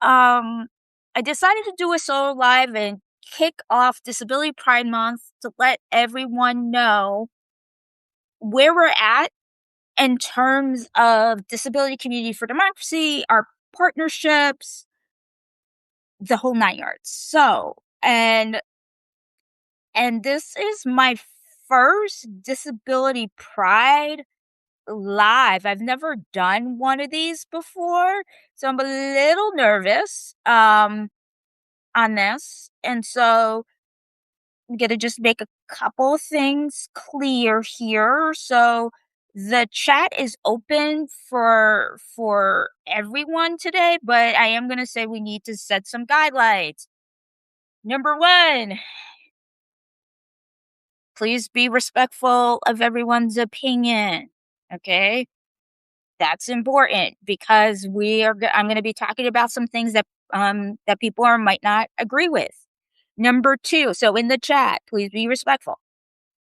Um, I decided to do a solo live and kick off Disability Pride Month to let everyone know where we're at in terms of Disability Community for Democracy, our partnerships, the whole 9 yards. And this is my first Disability Pride live. I've never done one of these before, so I'm a little nervous on this. And so I'm gonna just make a couple of things clear here. So the chat is open for everyone today, but I am gonna say we need to set some guidelines. Number one, please be respectful of everyone's opinion. Okay? That's important because I'm gonna be talking about some things that people might not agree with. Number two, so in the chat, please be respectful.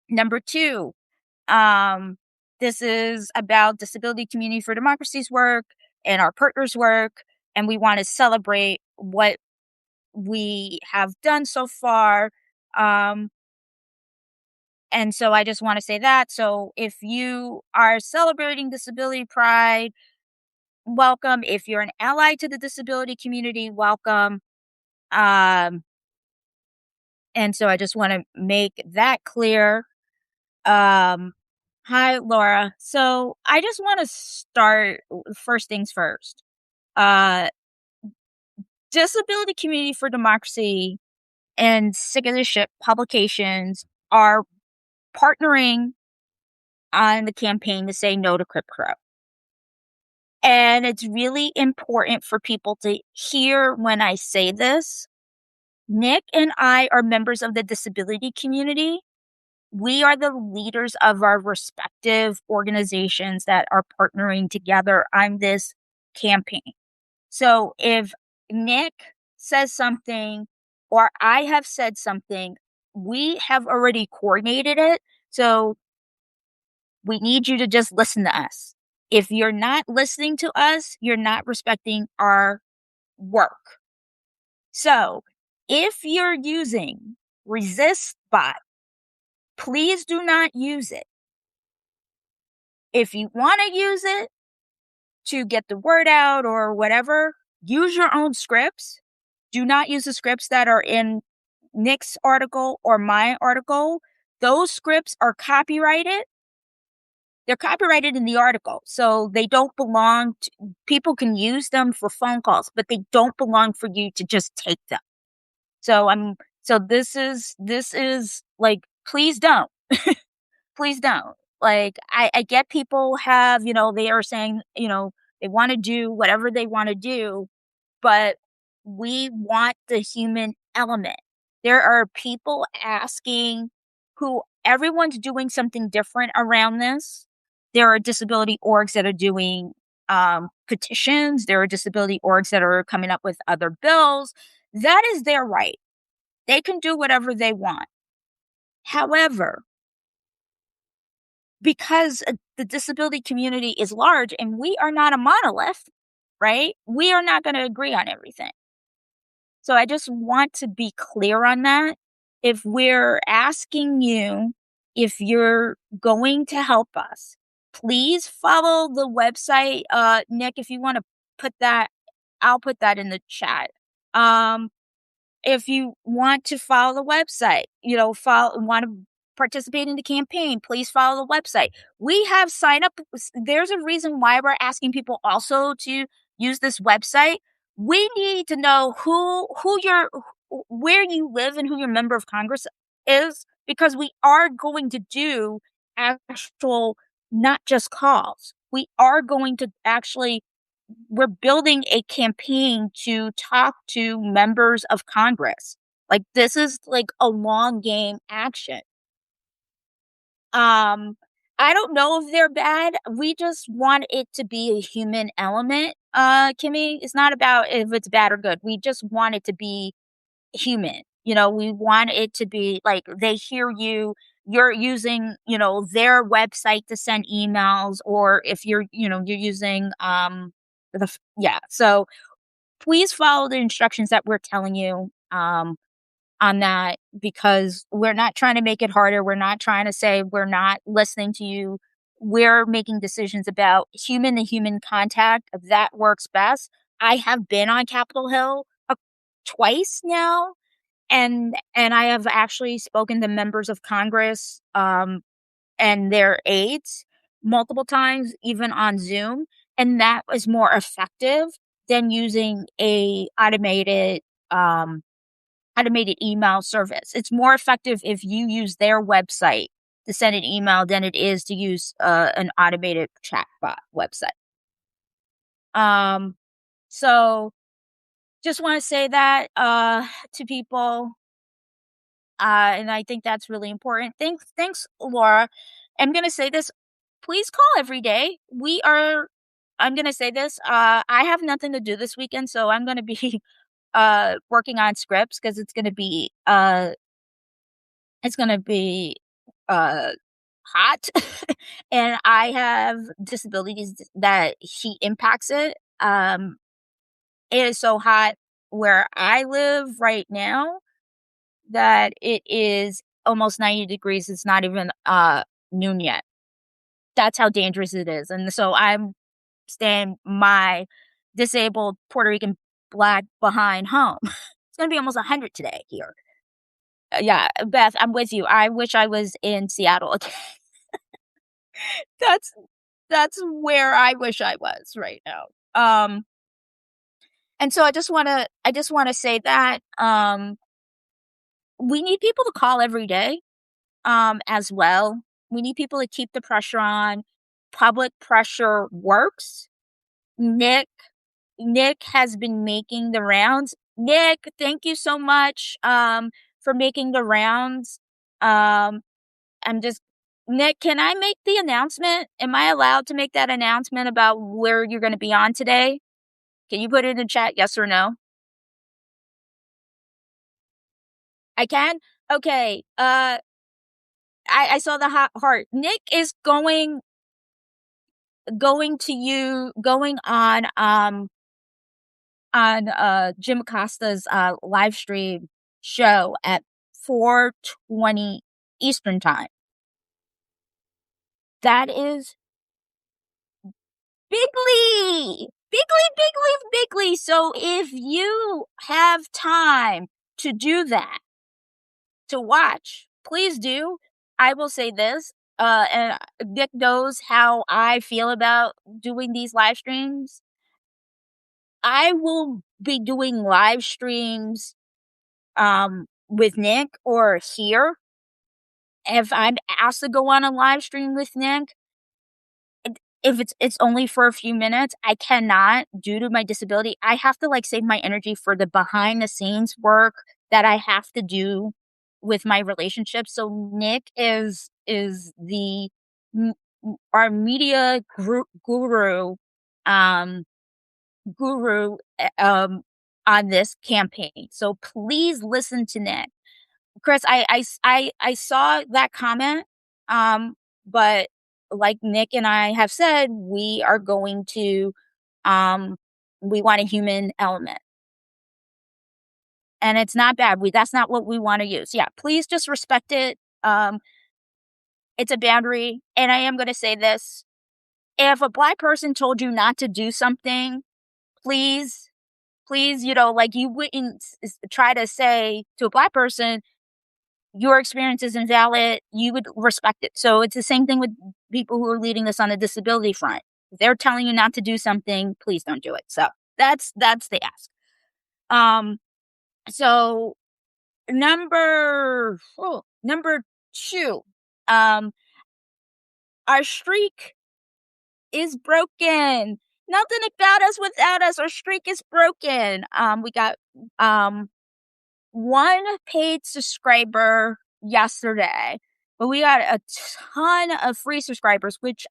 Number two, um, this is about Disability Community for Democracy's work and our partners' work, and we want to celebrate what we have done so far. Um, and so I just want to say that. So if you are celebrating Disability Pride, welcome. If you're an ally to the disability community, welcome. Um, and so I just want to make that clear. Um, Hi, Laura. So I just want to start first things first. Uh, Disability Community for Democracy and Citizenship publications are partnering on the campaign to say no to Crip Crow. And it's really important for people to hear when I say this. Nick and I are members of the disability community. We are the leaders of our respective organizations that are partnering together on this campaign. So if Nick says something or I have said something, we have already coordinated it. So we need you to just listen to us. If you're not listening to us, you're not respecting our work. So if you're using resist bot, please do not use it. If you want to use it to get the word out or whatever, use your own scripts. Do not use the scripts that are in Nick's article or my article. Those scripts are copyrighted. They're copyrighted in the article, so they don't belong to people. Can use them for phone calls, but they don't belong for you to just take them. So this is like, please don't. Please don't. Like, I get people have, they are saying, they want to do whatever they want to do, but we want the human element. There are people asking who everyone's doing something different around this. There are disability orgs that are doing petitions. There are disability orgs that are coming up with other bills. That is their right. They can do whatever they want. However, because the disability community is large and we are not a monolith, right? We are not going to agree on everything. So I just want to be clear on that. If we're asking you if you're going to help us, please follow the website. Nick, if you want to put that, I'll put that in the chat. If you want to follow the website, want to participate in the campaign, please follow the website. We have sign up. There's a reason why we're asking people also to use this website. We need to know where you live and who your member of Congress is, because we are going to do actual, not just calls. We are going to actually, we're building a campaign to talk to members of Congress. Like, this is like a long game action. I don't know if they're bad. We just want it to be a human element. Kimmy, it's not about if it's bad or good. We just want it to be human. We want it to be like they hear you're using, their website to send emails, or if you're using yeah. So please follow the instructions that we're telling you, on that, because we're not trying to make it harder. We're not trying to say we're not listening to you. We're making decisions about human to human contact. That works best. I have been on Capitol Hill twice now, and I have actually spoken to members of Congress, and their aides multiple times, even on Zoom, and that was more effective than using a um, automated email service. It's more effective if you use their website to send an email than it is to use, an automated chatbot website. Um, so just wanna say that, to people, and I think that's really important. Thanks, Laura. I'm gonna say this, please call every day. I'm gonna say this, I have nothing to do this weekend, so I'm gonna be, working on scripts because it's gonna be, uh, hot, and I have disabilities that heat impacts it. It is so hot where I live right now that it is almost 90 degrees. It's not even, noon yet. That's how dangerous it is, and so I'm staying my disabled Puerto Rican Black behind home. It's gonna be almost 100 today here. Yeah, Beth, I'm with you. I wish I was in Seattle again. That's that's where I wish I was right now. And so I just wanna say that, we need people to call every day, as well. We need people to keep the pressure on. Public pressure works. Nick Nick has been making the rounds. Nick, thank you so much, for making the rounds. Um, I'm just Nick, can I make the announcement? Am I allowed to make that announcement about where you're gonna be on today? Can you put it in the chat, yes or no? I can? Okay, I saw the hot heart. Nick is going on, Jim Acosta's, live stream show at 4:20 Eastern Time. That is bigly! Bigly, bigly, bigly! So if you have time to do that, to watch, please do. I will say this, and Nick knows how I feel about doing these live streams. I will be doing live streams, with Nick or here. If I'm asked to go on a live stream with Nick, if it's only for a few minutes, I cannot due to my disability. I have to, like, save my energy for the behind the scenes work that I have to do with my relationship. So Nick is the m our media um, guru, on this campaign. So please listen to Nick. Chris, I saw that comment, um, but like Nick and I have said, we are going to, um, we want a human element, and it's not bad. That's not what we want to use. Yeah, please just respect it. It's a boundary, and I am going to say this: if a Black person told you not to do something, please, please, like you wouldn't try to say to a Black person, your experience is invalid, you would respect it. So it's the same thing with people who are leading this on the disability front. If they're telling you not to do something, please don't do it. So that's the ask. Um, so number 2, um, our streak is broken. Nothing about us without us. Our streak is broken. We got um one paid subscriber yesterday, but we got a ton of free subscribers, which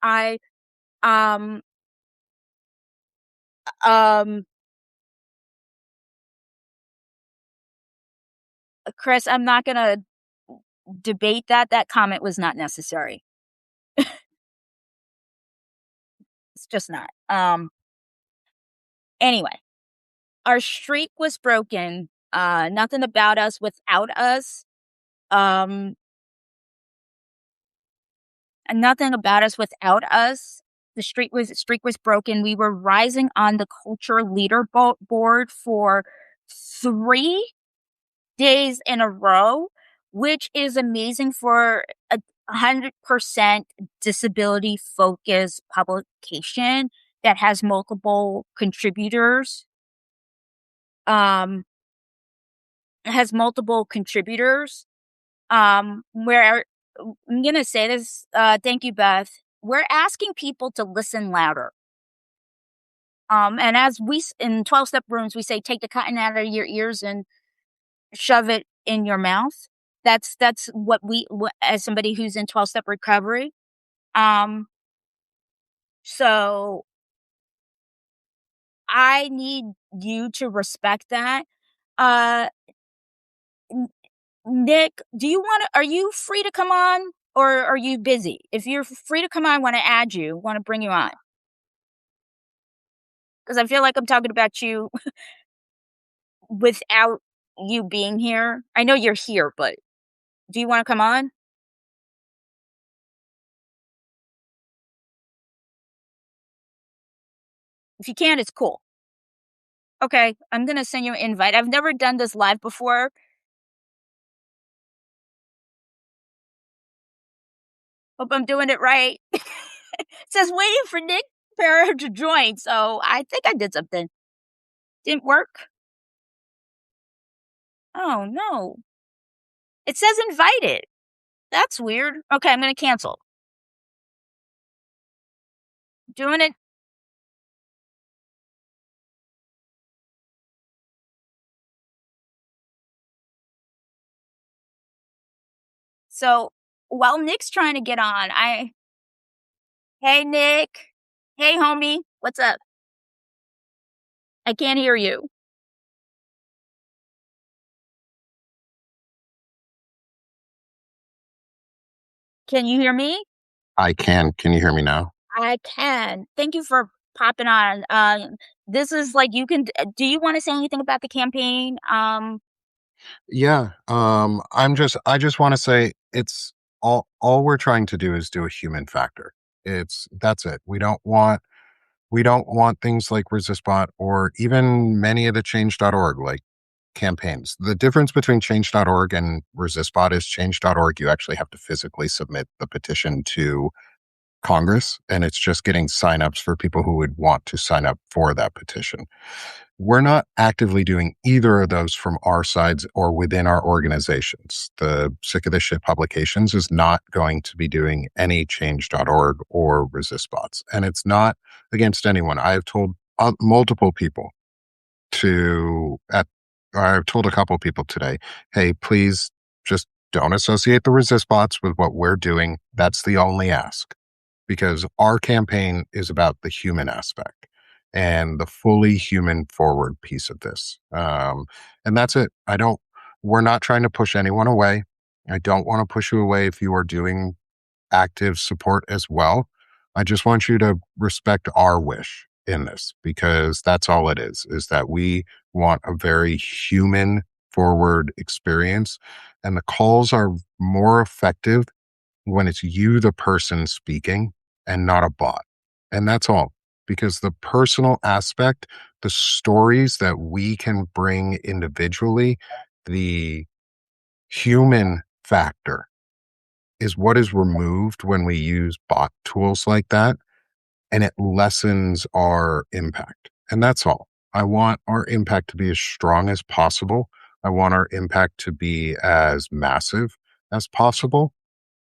um um Chris, I'm not gonna debate that. That comment was not necessary. It's just not. Anyway, our streak was broken. Nothing about us without us. Um, Nothing about us without us. The streak was broken. We were rising on the culture leaderboard for 3 days in a row, which is amazing for a 100% disability focused publication that Um, has multiple contributors. Where I'm gonna say this, thank you, Beth. We're asking people to listen louder. And as in 12-step rooms, we say, take the cotton out of your ears and shove it in your mouth. That's what as somebody who's in 12-step recovery. Um, so I need you to respect that. Uh, N Nick, are you free to come on, or are you busy? If you're free to come on, I wanna add you, wanna bring you on, because I feel like I'm talking about you without you being here. I know you're here, but do you wanna come on? If you can't, it's cool. Okay, I'm gonna send you an invite. I've never done this live before. Hope I'm doing it right. It says waiting for Nick Farrow to join, so I think I did something. Didn't work? Oh, no. It says invited. That's weird. Okay, I'm gonna cancel. Doing it. So, while Nick's trying to get on, hey, Nick. Hey, homie. What's up? I can't hear you. Can you hear me? I can. Can you hear me now? I can. Thank you for popping on. This is like do you want to say anything about the campaign? Yeah. I just want to say it's all we're trying to do is do a human factor. That's it. We don't want things like ResistBot or even many of the change.org like campaigns. The difference between change.org and ResistBot is change.org you actually have to physically submit the petition to Congress, and it's just getting signups for people who would want to sign up for that petition. We're not actively doing either of those from our sides or within our organizations. The Sick of This Shit Publications is not going to be doing any change.org or resist bots. And it's not against anyone. I've told multiple people to, at, I've told a couple people today, hey, please just don't associate the resist bots with what we're doing. That's the only ask, because our campaign is about the human aspect and the fully human forward piece of this. And that's it. We're not trying to push anyone away. I don't want to push you away if you are doing active support as well. I just want you to respect our wish in this, because that's all it is that we want a very human forward experience. And the calls are more effective when it's you, the person speaking, and not a bot. And that's all. Because the personal aspect, the stories that we can bring individually, the human factor is what is removed when we use bot tools like that. And it lessens our impact. And that's all. I want our impact to be as strong as possible. I want our impact to be as massive as possible.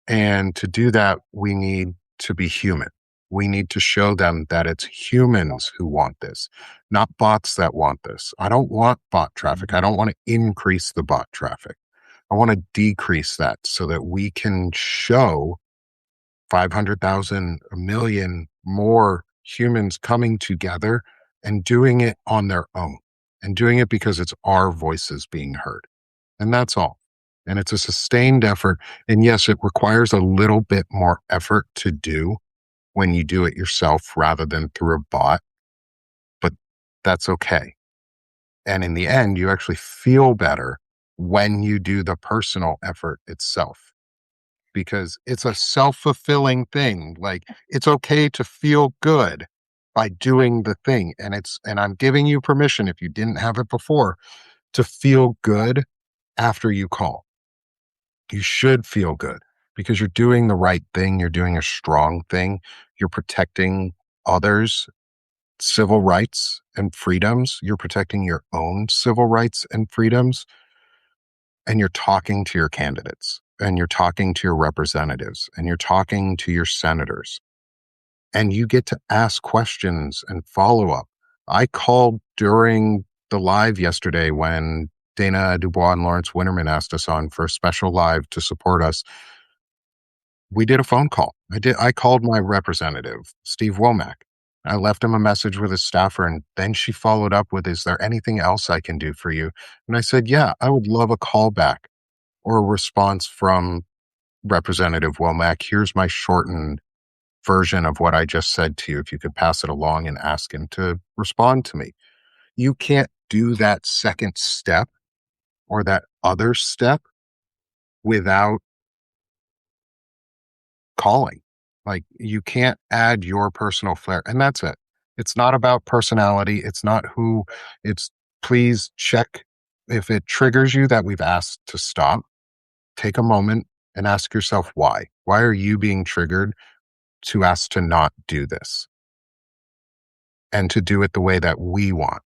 And to do that, we need to be human. We need to show them that it's humans who want this, not bots that want this. I don't want bot traffic. I don't want to increase the bot traffic. I want to decrease that so that we can show 500,000, a million more humans coming together and doing it on their own and doing it because it's our voices being heard. And that's all. And it's a sustained effort. And yes, it requires a little bit more effort to do when you do it yourself rather than through a bot, but that's okay. And in the end, you actually feel better when you do the personal effort itself because it's a self-fulfilling thing. Like it's okay to feel good by doing the thing. And I'm giving you permission if you didn't have it before to feel good after you call. You should feel good because you're doing the right thing. You're doing a strong thing. You're protecting others' civil rights and freedoms. You're protecting your own civil rights and freedoms. And you're talking to your candidates and you're talking to your representatives and you're talking to your senators. And you get to ask questions and follow up. I called during the live yesterday when Dana Dubois and Lawrence Winterman asked us on for a special live to support us. We did a phone call. I called my representative, Steve Womack. I left him a message with his staffer, and then she followed up with, "Is there anything else I can do for you?" And I said, "Yeah, I would love a call back or a response from Representative Womack. Here's my shortened version of what I just said to you. If you could pass it along and ask him to respond to me." You can't do that second step or that other step without calling. Like, you can't add your personal flair, and that's it. It's not about personality, it's not who it's please check if it triggers you that we've asked to stop, take a moment and ask yourself why. Why are you being triggered to ask to not do this and to do it the way that we want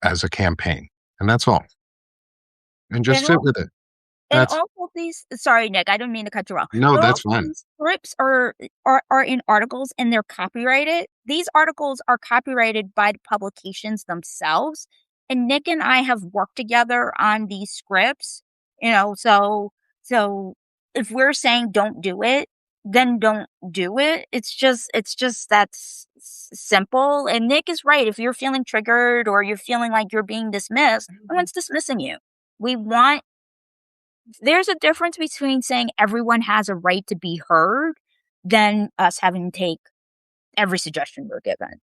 as a campaign? And that's all. And just And sit with it. And That's all of these sorry, Nick, I didn't mean to cut you off, no, but all that's of fine. these scripts are in articles and they're copyrighted. These articles are copyrighted by the publications themselves, and Nick and I have worked together on these scripts, so if we're saying don't do it, then don't do it. It's just that simple, and Nick is right. If you're feeling triggered or you're feeling like you're being dismissed, no one's dismissing you. We want There's a difference between saying everyone has a right to be heard than us having to take every suggestion we're given.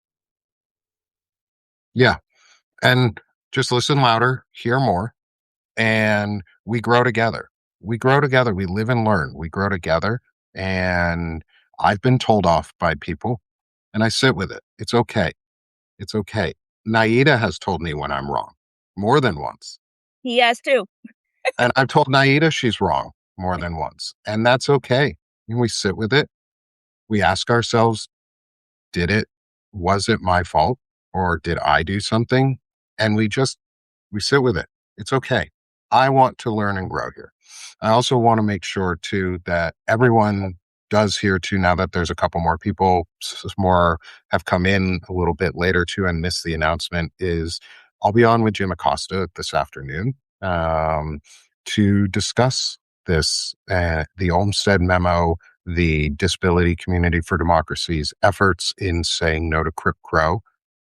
Yeah. And just listen louder, hear more, and we grow together. We grow together. We live and learn. We grow together. And I've been told off by people and I sit with it. It's okay. It's okay. Naida has told me when I'm wrong more than once. He has too. And I've told Naida she's wrong more than once. And that's okay. And we sit with it. We ask ourselves, did it, was it my fault? Or did I do something? And we sit with it. It's okay. I want to learn and grow here. I also want to make sure too that everyone does here too. Now that there's a couple more people, more have come in a little bit later too and missed the announcement. Is I'll be on with Jim Acosta this afternoon to discuss this, the Olmsted memo, the Disability Community for Democracy's efforts in saying no to Crip Crow,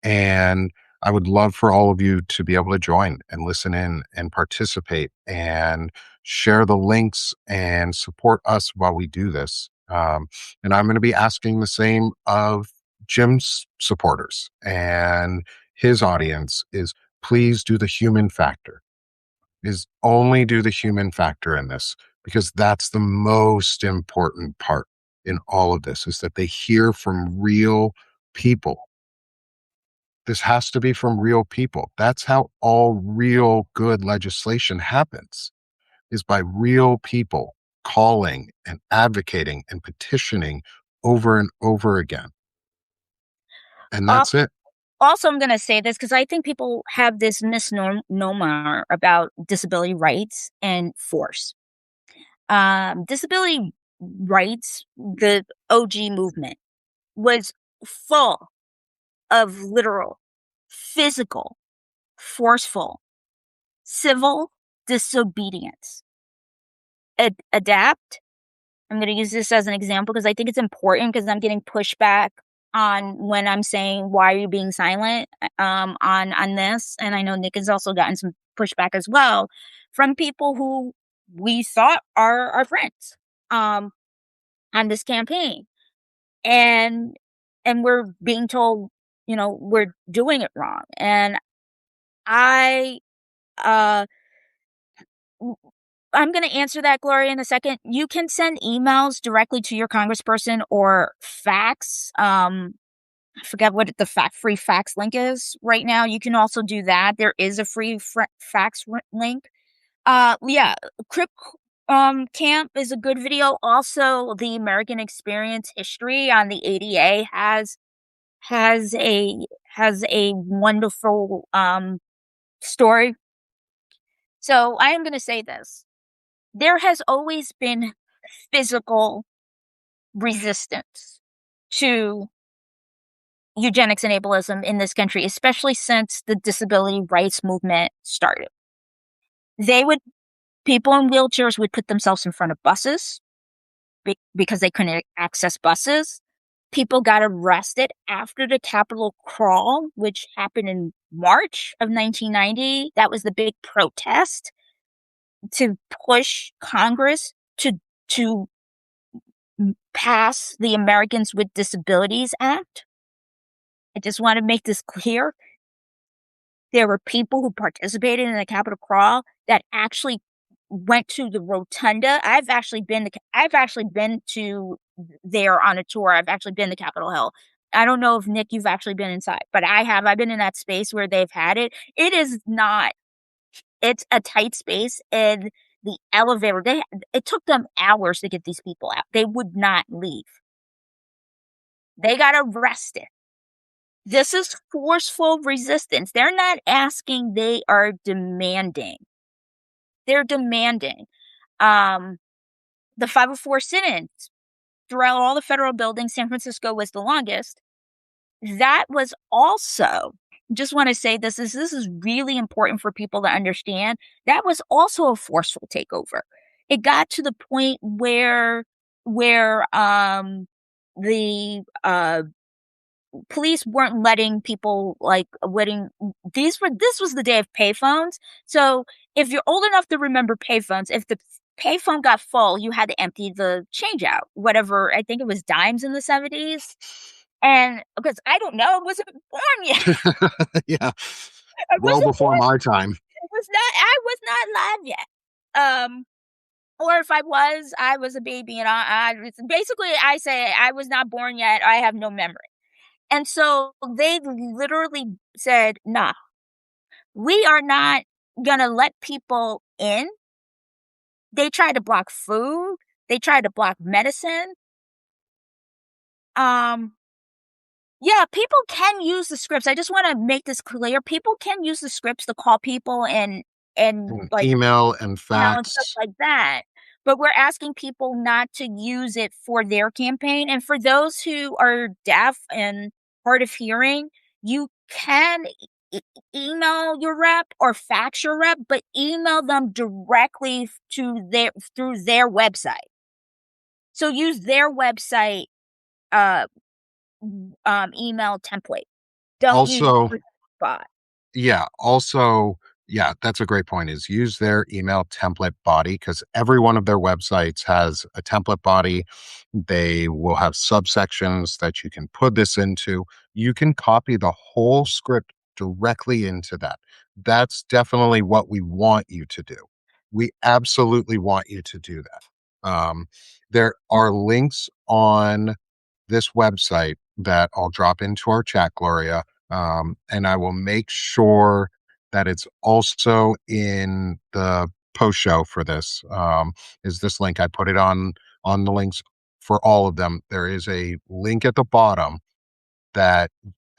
and I would love for all of you to be able to join and listen in and participate and share the links and support us while we do this. And I'm going to be asking the same of Jim's supporters and his audience is please do the human factor, is only do the human factor in this because that's the most important part in all of this is that they hear from real people. This has to be from real people. That's how all real good legislation happens, is by real people calling and advocating and petitioning over and over again. And Uh, that's it. Also, I'm going to say this because I think people have this misnomer about disability rights and force. Disability rights, the OG movement, was full of literal, physical, forceful, civil disobedience. Adapt. I'm going to use this as an example because I think it's important because I'm getting pushback on when I'm saying why are you being silent on this, and I know Nick has also gotten some pushback as well from people who we thought are our friends um, on this campaign, and we're being told we're doing it wrong, and I uh w- I'm going to answer that, Gloria, in a second. You can send emails directly to your congressperson or fax. I forget what the free fax link is right now. You can also do that. There is a free fax link. Yeah, Crip Camp is a good video. Also, the American Experience History on the ADA has a has a wonderful story. So I am going to say this. There has always been physical resistance to eugenics and ableism in this country, especially since the disability rights movement started. They would People in wheelchairs would put themselves in front of buses because they couldn't access buses. People got arrested after the Capitol crawl, which happened in March of 1990. That was the big protest to push Congress to pass the Americans with Disabilities Act. I just want to make this clear. There were people who participated in the Capitol crawl that actually went to the rotunda. I've actually been to there on a tour. I've actually been to Capitol Hill. I don't know if Nick, you've actually been inside, but I have. I've been in that space where they've had it. It is not. It's a tight space, and the elevator. It took them hours to get these people out. They would not leave. They got arrested. This is forceful resistance. They're not asking, they are demanding. They're demanding. Um, the 504 sit-ins throughout all the federal buildings, San Francisco was the longest. That was also, just want to say this is really important for people to understand. That was also a forceful takeover. It got to the point where the police weren't letting people like letting this was the day of payphones. So if you're old enough to remember payphones, if the payphone got full, you had to empty the change out, whatever. I think it was dimes in the 70s. And because I don't know, I wasn't born yet. Yeah, I well wasn't before born. my time. I was not live yet. Or if I was a baby, and basically I say I was not born yet. I have no memory. And so they literally said, nah, we are not gonna let people in. They tried to block food. They tried to block medicine. Um, yeah, people can use the scripts. I just want to make this clear. People can use the scripts to call people and And like email and and stuff fax. like that. But we're asking people not to use it for their campaign. And for those who are deaf and hard of hearing, you can e- email your rep or fax your rep, but email them directly to their through their website. So use their website uh email template. Don't use Also, your bot. yeah, also, yeah, that's a great point, is use their email template body, because every one of their websites has a template body. They will have subsections that you can put this into. You can copy the whole script directly into that. That's definitely what we want you to do. We absolutely want you to do that. There are links on this website that I'll drop into our chat, Gloria, and I will make sure that it's also in the post show for this. Is this link? I put it on the links for all of them. There is a link at the bottom that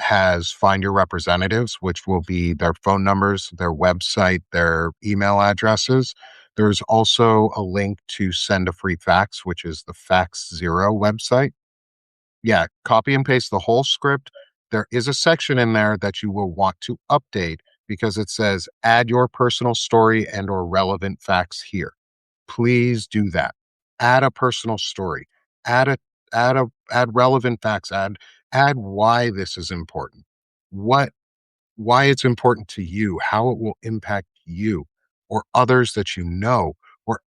has find your representatives, which will be their phone numbers, their website, their email addresses. There's also a link to send a free fax, which is the Fax Zero website. Yeah, copy and paste the whole script. There is a section in there that you will want to update because it says add your personal story and or relevant facts here. Please do that. Add a personal story. Add a add relevant facts. Add why this is important. What why it's important to you, how it will impact you or others that you know, or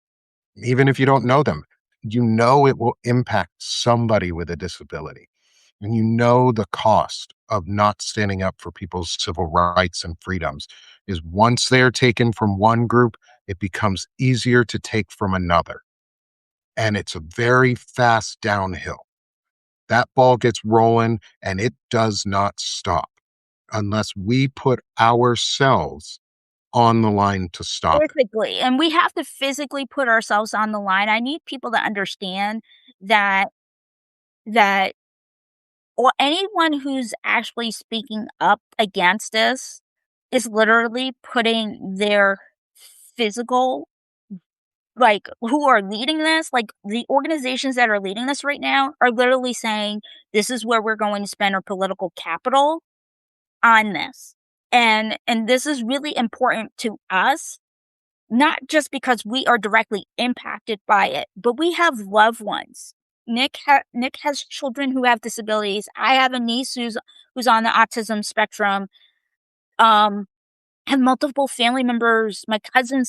even if you don't know them, you know it will impact somebody with a disability. and you know the cost of not standing up for people's civil rights and freedoms is once they're taken from one group, it becomes easier to take from another. And it's a very fast downhill. That ball gets rolling and it does not stop unless we put ourselves on the line to stop it. Physically, and we have to physically put ourselves on the line. I need people to understand that that or anyone who's actually speaking up against this is literally putting their physical like, who are leading this, like, the organizations that are leading this right now are literally saying, "This is where we're going to spend our political capital on this." And this is really important to us, not just because we are directly impacted by it, but we have loved ones. Nick has children who have disabilities. I have a niece who's on the autism spectrum. Um, have multiple family members. My cousin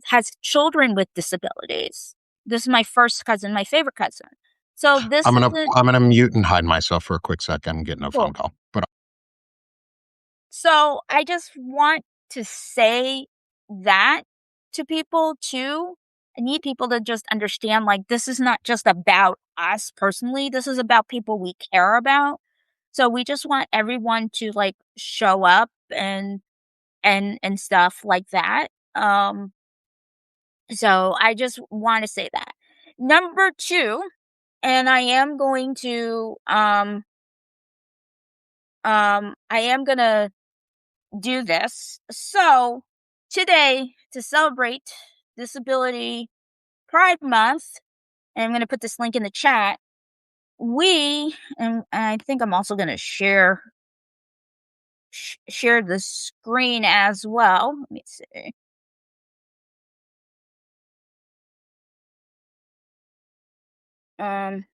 has children with disabilities. This is my first cousin, my favorite cousin. So this isn't I'm gonna mute and hide myself for a quick second. I'm getting a phone cool. call. But So I just want to say that to people too. I need people to just understand like this is not just about us personally. This is about people we care about. So we just want everyone to like show up and stuff like that. So I just want to say that. Number 2, and I am going to do this. So today to celebrate Disability Pride Month, and I'm going to put this link in the chat. And I think I'm also going to share the screen as well. Let me see. Um,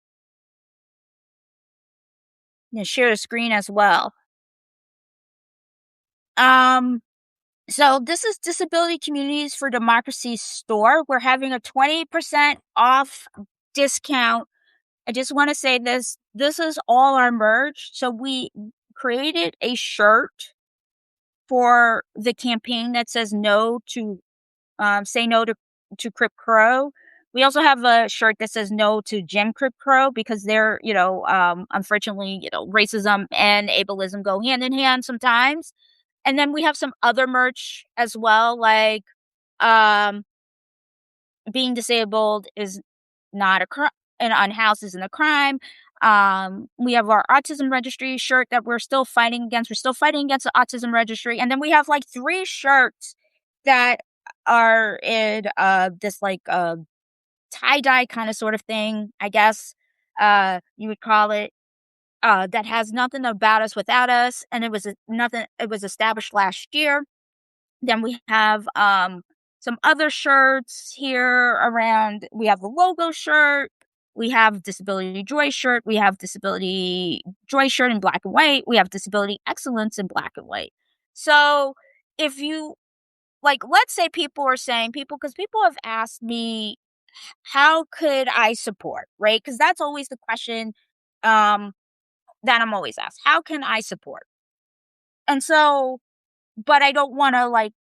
share the screen as well. Um, so this is Disability Communities for Democracy store. We're having a 20% off discount. I just want to say this. This is all our merch. So we created a shirt for the campaign that says no to say no to Crip Crow. We also have a shirt that says no to Jim Crip Crow because they're, unfortunately, racism and ableism go hand in hand sometimes. And then we have some other merch as well, like um, being disabled is not a crime, and unhoused isn't a crime. We have our autism registry shirt that we're still fighting against. We're still fighting against the autism registry, and then we have like 3 shirts that are in this like tie dye kind of sort of thing, I guess you would call it. That has nothing about us without us, and nothing. It was established last year. Then we have some other shirts here around. We have the logo shirt. We have Disability Joy shirt. We have Disability Joy shirt in black and white. We have Disability Excellence in black and white. So if you like, let's say people are saying because people have asked me, how could I support, right? Because that's always the question um, that I'm always asked. How can I support? And so, but I don't want to like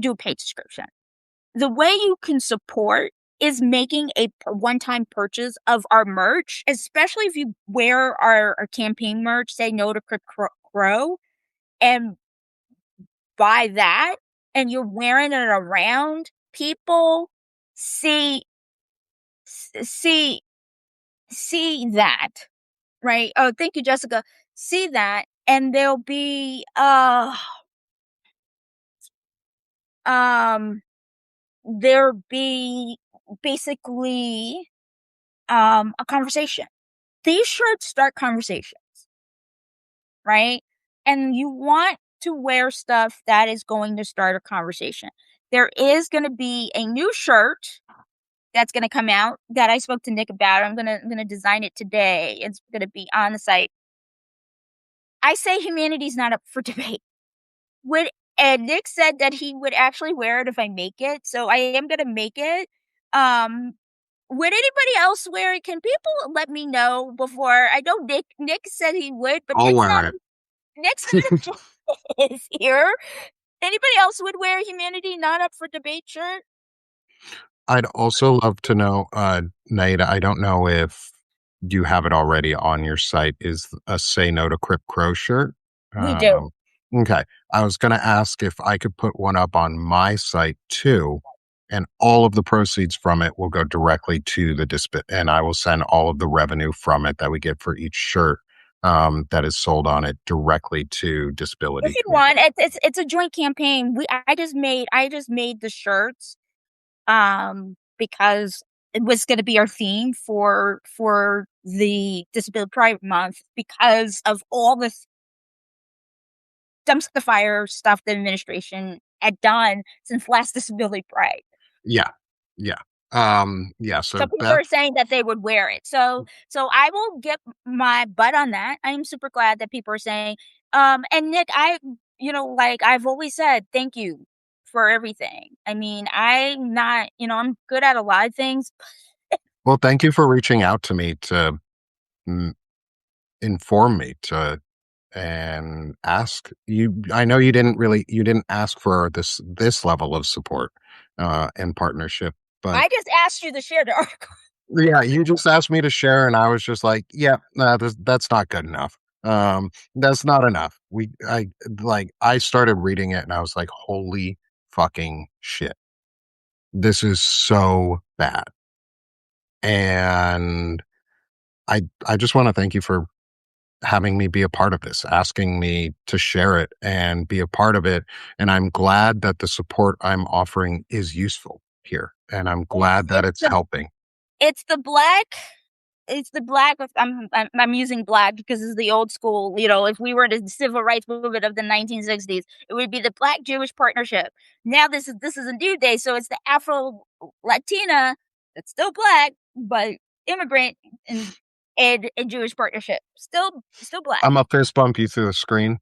do a paid subscription. The way you can support is making a one-time purchase of our merch, especially if you wear our campaign merch, say no to Crow, and buy that, and you're wearing it around, people see see see that, right? Oh, thank you, Jessica. See that, and they'll be um there be basically a conversation. These should start conversations, right? And you want to wear stuff that is going to start a conversation. There is going to be a new shirt that's going to come out that I spoke to Nick about. I'm going to design it today. It's going to be on the site. I say humanity's not up for debate. Would and Nick said that he would actually wear it if I make it. So I am going to make it. Um would anybody else wear it? Can people let me know before? I know Nick said he would, but I'll wear it. Nick's not is here. Anybody else would wear Humanity Not Up for Debate shirt? I'd also love to know, Naida, I don't know if you have it already on your site, is a Say No to Crip Crow shirt? We do. Um, okay. I was going to ask if I could put one up on my site too, and all of the proceeds from it will go directly to the and I will send all of the revenue from it that we get for each shirt that is sold on it directly to If disability you community. want, it's a joint campaign. I just made the shirts because it was going to be our theme for the Disability Pride Month because of all this dumpster fire stuff the administration had done since last Disability Pride. Yeah. Yeah. Yeah. So So people Beth, are saying that they would wear it. So I will get my butt on that. I am super glad that people are saying. And Nick, like I've always said, thank you for everything. I mean, I'm not, I'm good at a lot of things. well, thank you for reaching out to me to mm, inform me to and ask you. I know you didn't ask for this level of support and partnership, but I just asked you to share the article. yeah, you just asked me to share, and I was just like, yeah, nah, that's not good enough. That's not enough. I started reading it, and I was like, holy fucking shit, this is so bad. And I just want to thank you for having me be a part of this, asking me to share it and be a part of it. And I'm glad that the support I'm offering is useful here. And I'm It's glad that it's it's the helping. it's the black it's the black. I'm using black because it's the old school. If we were the civil rights movement of the 1960s, it would be the Black Jewish partnership. Now this is a new day, so it's the Afro Latina that's still black but immigrant and Jewish partnership. Still black. I'm a fist bump you through the screen.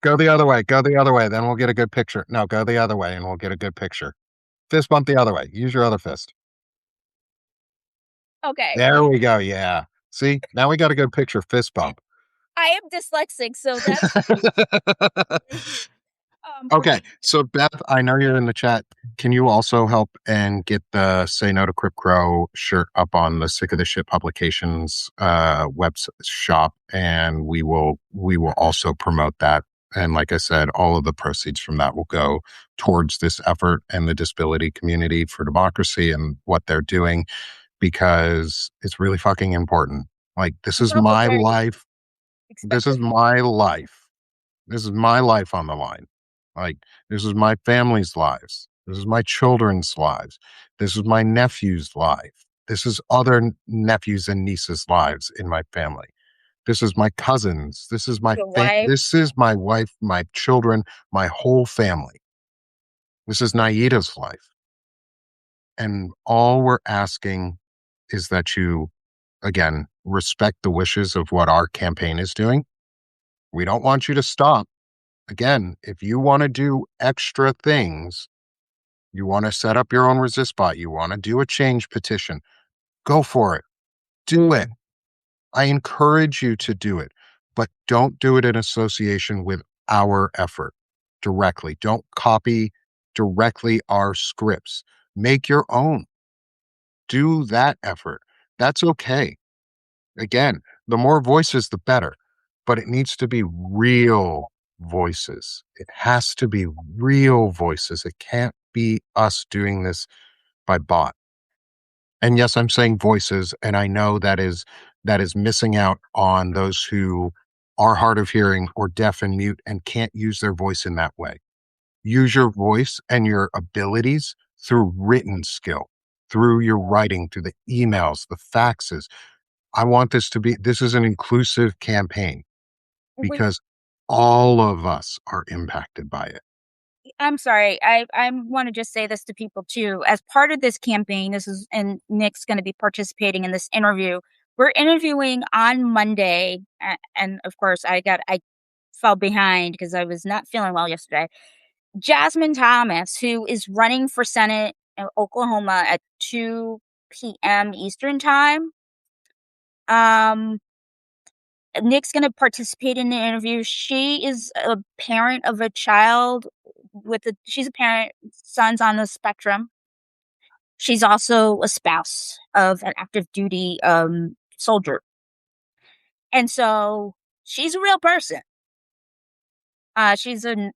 Go the other way. Go the other way. Then we'll get a good picture. No, go the other way and we'll get a good picture. Fist bump the other way. Use your other fist. Okay, There we go. Yeah. See, now we got a good picture. Fist bump. I am dyslexic, so that's for Okay, me. so Beth, I know you're in the chat. Can you also help and get the Say No to Crip Crow shirt up on the Sick of the Shit Publications web shop, and we will also promote that. And like I said, all of the proceeds from that will go towards this effort and the disability community for democracy and what they're doing because it's really fucking important. Like this It's is also my very life. This is expensive. my life. This is my life on the line. Like, this is my family's lives. This is my children's lives. This is my nephew's life. This is other nephews and nieces' lives in my family. This is my cousins. Your wife. This is my wife, my children, my whole family. This is Naida's life. And all we're asking is that you, again, respect the wishes of what our campaign is doing. We don't want you to stop. Again, if you want to do extra things, you want to set up your own resist bot, you want to do a change petition, go for it. Do it. I encourage you to do it, but don't do it in association with our effort directly. Don't copy directly our scripts. Make your own. Do that effort. That's okay. Again, the more voices, the better, but it needs to be real voices. It has to be real voices. It can't be us doing this by bot. And yes, I'm saying voices, and I know that is missing out on those who are hard of hearing or deaf and mute and can't use their voice in that way. Use your voice and your abilities through written skill, through your writing, through the emails, the faxes. This is an inclusive campaign We because all of us are impacted by it. I'm sorry. I want to just say this to people too. As part of this campaign, and Nick's going to be participating in this interview. We're interviewing on Monday, and of course, I fell behind because I was not feeling well yesterday. Jasmine Thomas, who is running for Senate in Oklahoma at 2 p.m. Eastern time. Um, Nick's going to participate in the interview. She is a parent of a child she's a parent, son's on the spectrum. She's also a spouse of an active duty soldier. And so she's a real person. She's a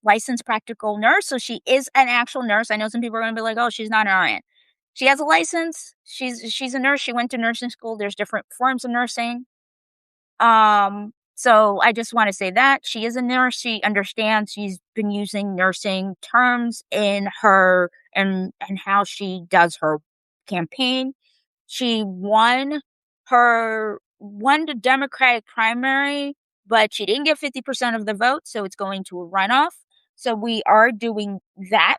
licensed practical nurse, so she is an actual nurse. I know some people are going to be like, "Oh, she's not an RN." She has a license. She's a nurse. She went to nursing school. There's different forms of nursing. So I just want to say that she is a nurse. She understands. She's been using nursing terms in her and how she does her campaign. She won the Democratic primary, but she didn't get 50% of the vote, so it's going to a runoff. So we are doing that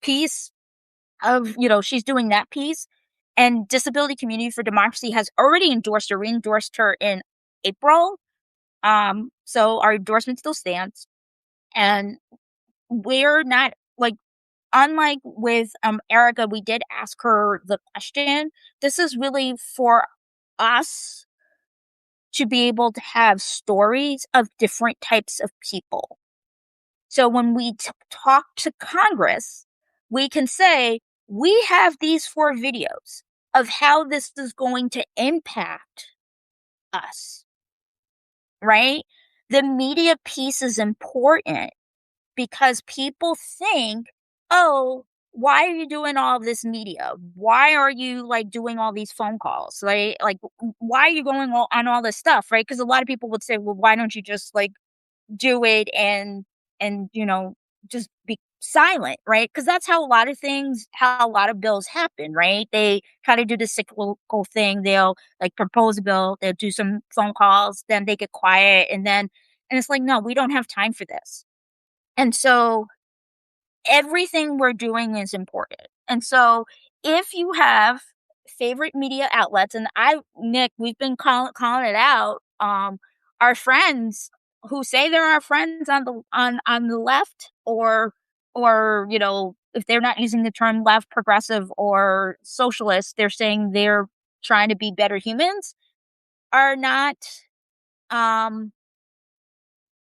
piece she's doing that piece. And Disability Community for Democracy has already endorsed her, re-endorsed her in April. So our endorsement still stands. And we're not like unlike with Erica, we did ask her the question. This is really for us to be able to have stories of different types of people. So when we talk to Congress, we can say, we have these 4 videos of how this is going to impact us, right? The media piece is important because people think, "Oh, why are you doing all this media? Why are you like doing all these phone calls? Like why are you going on all this stuff?" Right? Because a lot of people would say, "Well, why don't you just like do it and just be silent?" Right? Because that's how a lot of bills happen, right? They try to do the cyclical thing. They'll like propose a bill, they'll do some phone calls, then they get quiet, and it's like, no, we don't have time for this. And so everything we're doing is important. And so if you have favorite media outlets, and Nick, we've been calling it out, our friends who say they're our friends on the left, or if they're not using the term left, progressive, or socialist, they're saying they're trying to be better humans, are not um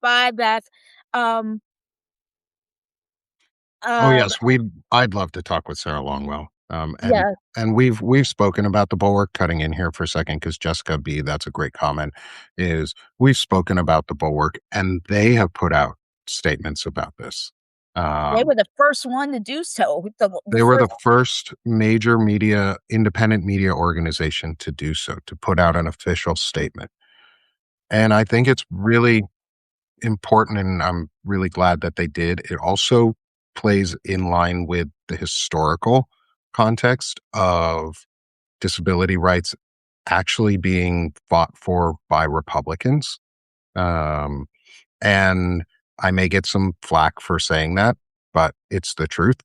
by Beth. Um Oh, uh yes, I'd love to talk with Sarah Longwell. yeah, And we've spoken about the bulwark. Cutting in here for a second, because Jessica B, that's a great comment, is we've spoken about the bulwark, and they have put out statements about this. they Um, were the first one to do so. The they were the first. first major independent media organization to do so, to put out an official statement. And I think it's really important, and I'm really glad that they did. It also plays in line with the historical context of disability rights actually being fought for by Republicans. Um, and I may get some flack for saying that, but it's the truth.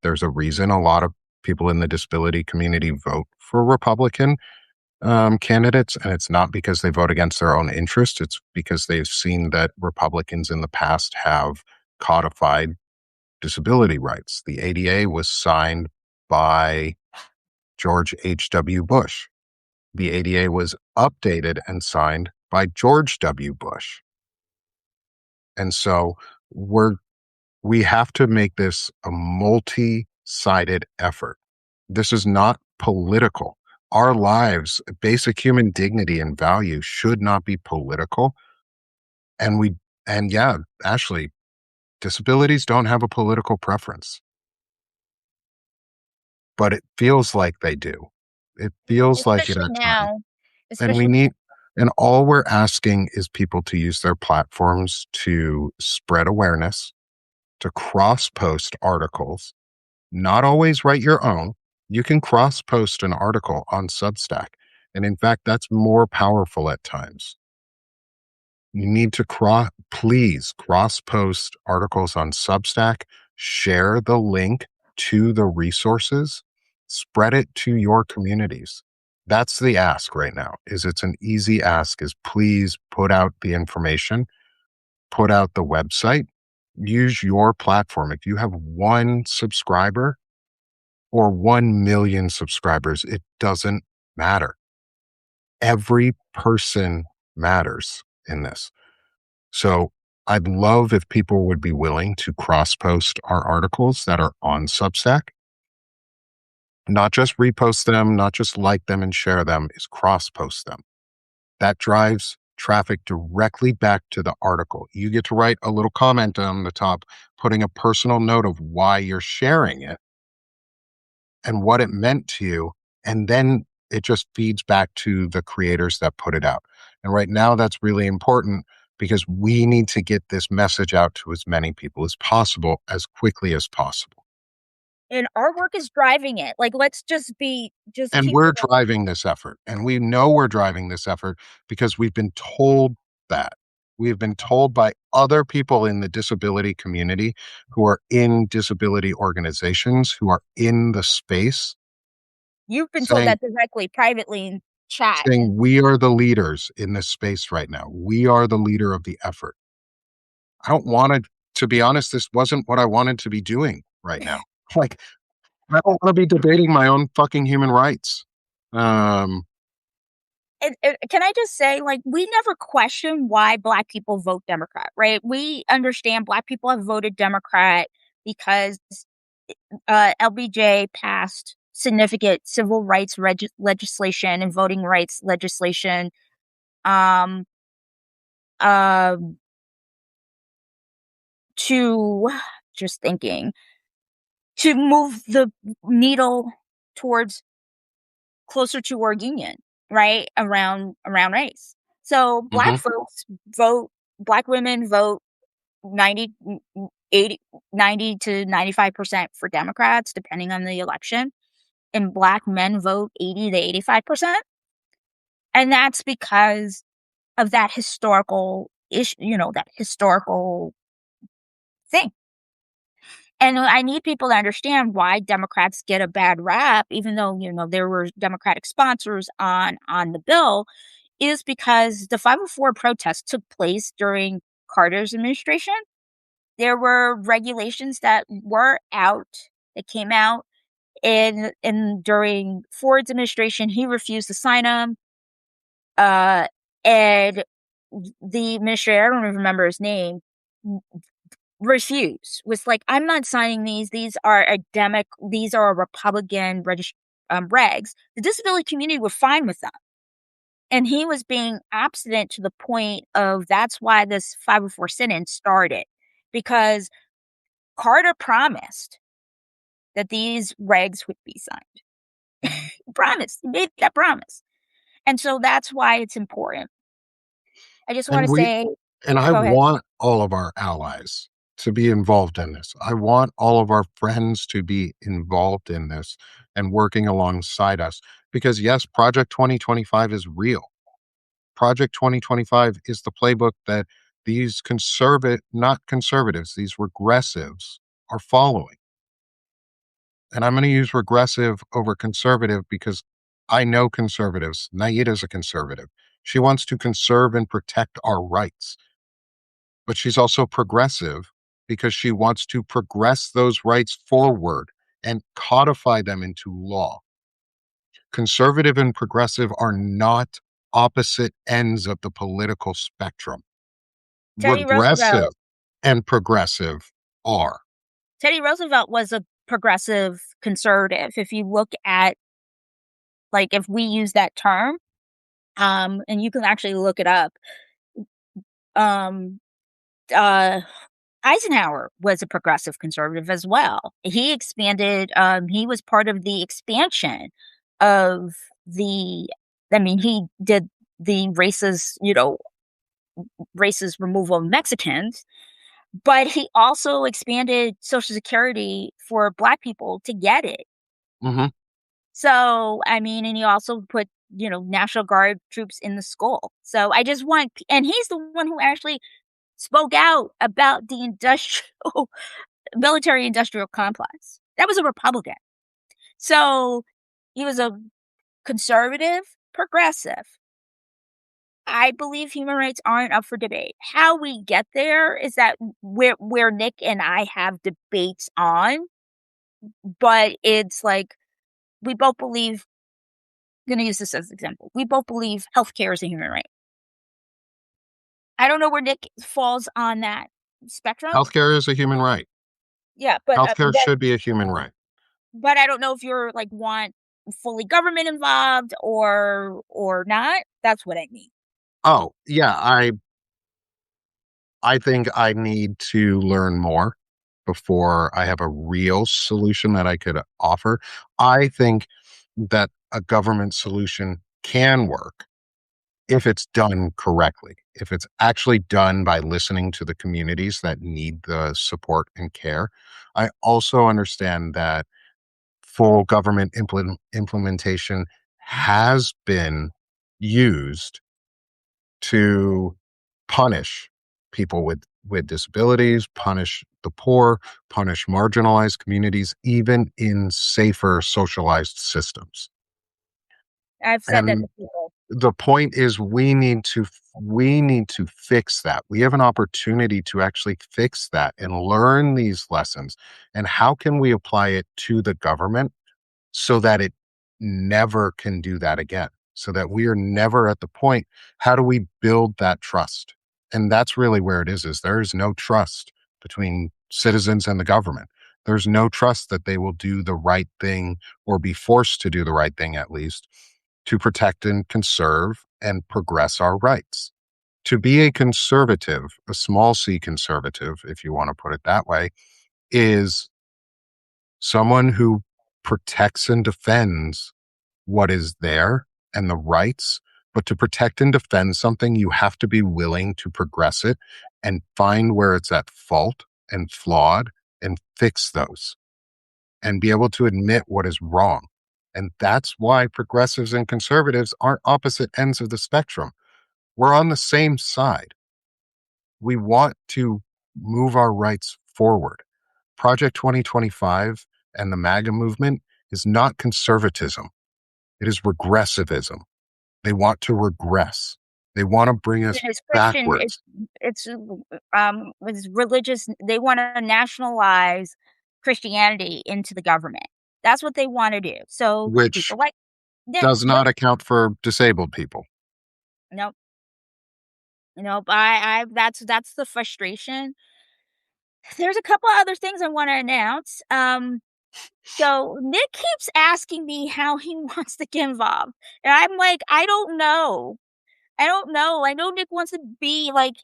There's a reason a lot of people in the disability community vote for Republican candidates, and it's not because they vote against their own interest. It's because they've seen that Republicans in the past have codified disability rights. The ADA was signed by George H.W. Bush. The ADA was updated and signed by George W. Bush. And so we're we have to make this a multi-sided effort. This is not political. Our lives, basic human dignity and value should not be political. And yeah, Ashley, disabilities don't have a political preference, but it feels like they do. It feels like it Especially at times. now. And we Especially need, and all we're asking is people to use their platforms to spread awareness, to cross post articles, not always write your own. You can cross post an article on Substack. And in fact, that's more powerful at times. You need to please cross post articles on Substack, share the link to the resources, spread it to your communities. That's the ask right now. It's an easy ask, is please put out the information, put out the website, use your platform. If you have one subscriber, or 1 million subscribers. It doesn't matter. Every person matters in this. So I'd love if people would be willing to cross post our articles that are on Substack, not just repost them, not just like them and share them, is cross post them. That drives traffic directly back to the article. You get to write a little comment on the top, putting a personal note of why you're sharing it and what it meant to you. And then it just feeds back to the creators that put it out. And right now, that's really important because we need to get this message out to as many people as possible, as quickly as possible. And our work is driving it. Like, let's just And keep we're it driving this effort. And we know we're driving this effort because we've been told that. We have been told by other people in the disability community who are in disability organizations, who are in the space, You've been told saying, that directly, privately in chat, and we are the leaders in this space right now. We are the leader of the effort. I don't want to be honest, this wasn't what I wanted to be doing right now. Like, I don't want to be debating my own fucking human rights. Um, and can I just say, like, we never question why Black people vote Democrat, right? We understand Black people have voted Democrat because, LBJ passed significant civil rights legislation and voting rights legislation, um, um, to just thinking, to move the needle towards closer to our union, right? Around race. So black mhm, folks vote, black women vote 90, 80, 90 to 95% for Democrats, depending on the election. And black men vote 80 to 85%. And that's because of that historical issue, that historical thing. And I need people to understand why Democrats get a bad rap, even though, there were Democratic sponsors on the bill, is because the 504 protests took place during Carter's administration. There were regulations that came out in during Ford's administration. He refused to sign them. And the administrator, I don't even remember his name, refuse, was like, "I'm not signing these. These are Republican regs." The disability community were fine with them. And he was being obstinate to the point of that's why this 504 sit-in started, because Carter promised that these regs would be signed. He promised. He made that promise. And so that's why it's important. I just and wanna we say. and I Go ahead. want all of our allies to be involved in this. I want all of our friends to be involved in this and working alongside us because yes, Project 2025 is real. Project 2025 is the playbook that these not conservatives, these regressives are following. And I'm going to use regressive over conservative because I know conservatives. Naida's a conservative. She wants to conserve and protect our rights, but she's also progressive because she wants to progress those rights forward and codify them into law. Conservative and progressive are not opposite ends of the political spectrum. Teddy Roosevelt Regressive and progressive are. Teddy Roosevelt was a progressive conservative. If you look at, like, if we use that term, and you can actually look it up, um, uh, Eisenhower was a progressive conservative as well. He was part of the expansion of the, I mean, he did the racist removal of Mexicans, but he also expanded Social Security for Black people to get it. Mhm. So, I mean, and he also put, National Guard troops in the school. So I just want, and he's the one who actually spoke out about the industrial military industrial complex. That was a Republican. So he was a conservative, progressive. I believe human rights aren't up for debate. How we get there is that where Nick and I have debates on. but it's like we both believe. I'm going to use this as an example. We both believe healthcare is a human right. I don't know where Nick falls on that spectrum. Healthcare is a human right. Yeah, but Healthcare should be a human right. I don't know if you're like want fully government involved or not. That's what I mean. Oh, yeah, I think I need to learn more before I have a real solution that I could offer. I think that a government solution can work if it's done correctly, if it's actually done by listening to the communities that need the support and care. I also understand that full government implementation has been used to punish people with disabilities, punish the poor, punish marginalized communities, even in safer socialized systems. I've said that And to people. the point is we need to fix that. We have an opportunity to actually fix that and learn these lessons. And how can we apply it to the government so that it never can do that again, so that we are never at the point, how do we build that trust? And that's really where it is there is no trust between citizens and the government. There's no trust that they will do the right thing or be forced to do the right thing, at least, to protect and conserve and progress our rights. To be a conservative, a small c conservative, if you want to put it that way, is someone who protects and defends what is there and the rights. But to protect and defend something, you have to be willing to progress it and find where it's at fault and flawed and fix those and be able to admit what is wrong. And that's why progressives and conservatives aren't opposite ends of the spectrum. We're on the same side. We want to move our rights forward. Project 2025 and the MAGA movement is not conservatism, it is regressivism. They want to regress. They want to bring us It's Christian. backwards, It's religious. They want to nationalize Christianity into the government. That's what they want to do. So which people like Nick, does not account for disabled people. nope, nope. I that's the frustration. There's a couple other things I want to announce. So Nick keeps asking me how he wants to get involved, and I'm like, I don't know. I don't know. I know Nick wants to be like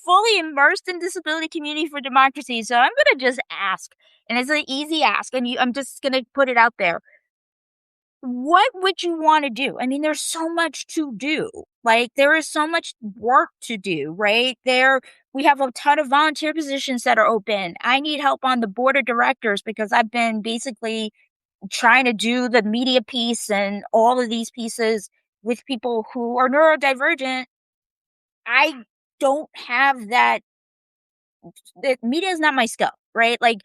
fully immersed in disability community for democracy, so I'm gonna just ask, and it's an easy ask, and I'm just gonna put it out there. What would you want to do? I mean, there's so much to do. Like there is so much work to do, right? We have a ton of volunteer positions that are open. I need help on the board of directors because I've been basically trying to do the media piece and all of these pieces with people who are neurodivergent. I don't have that. Media is not my skill, right? Like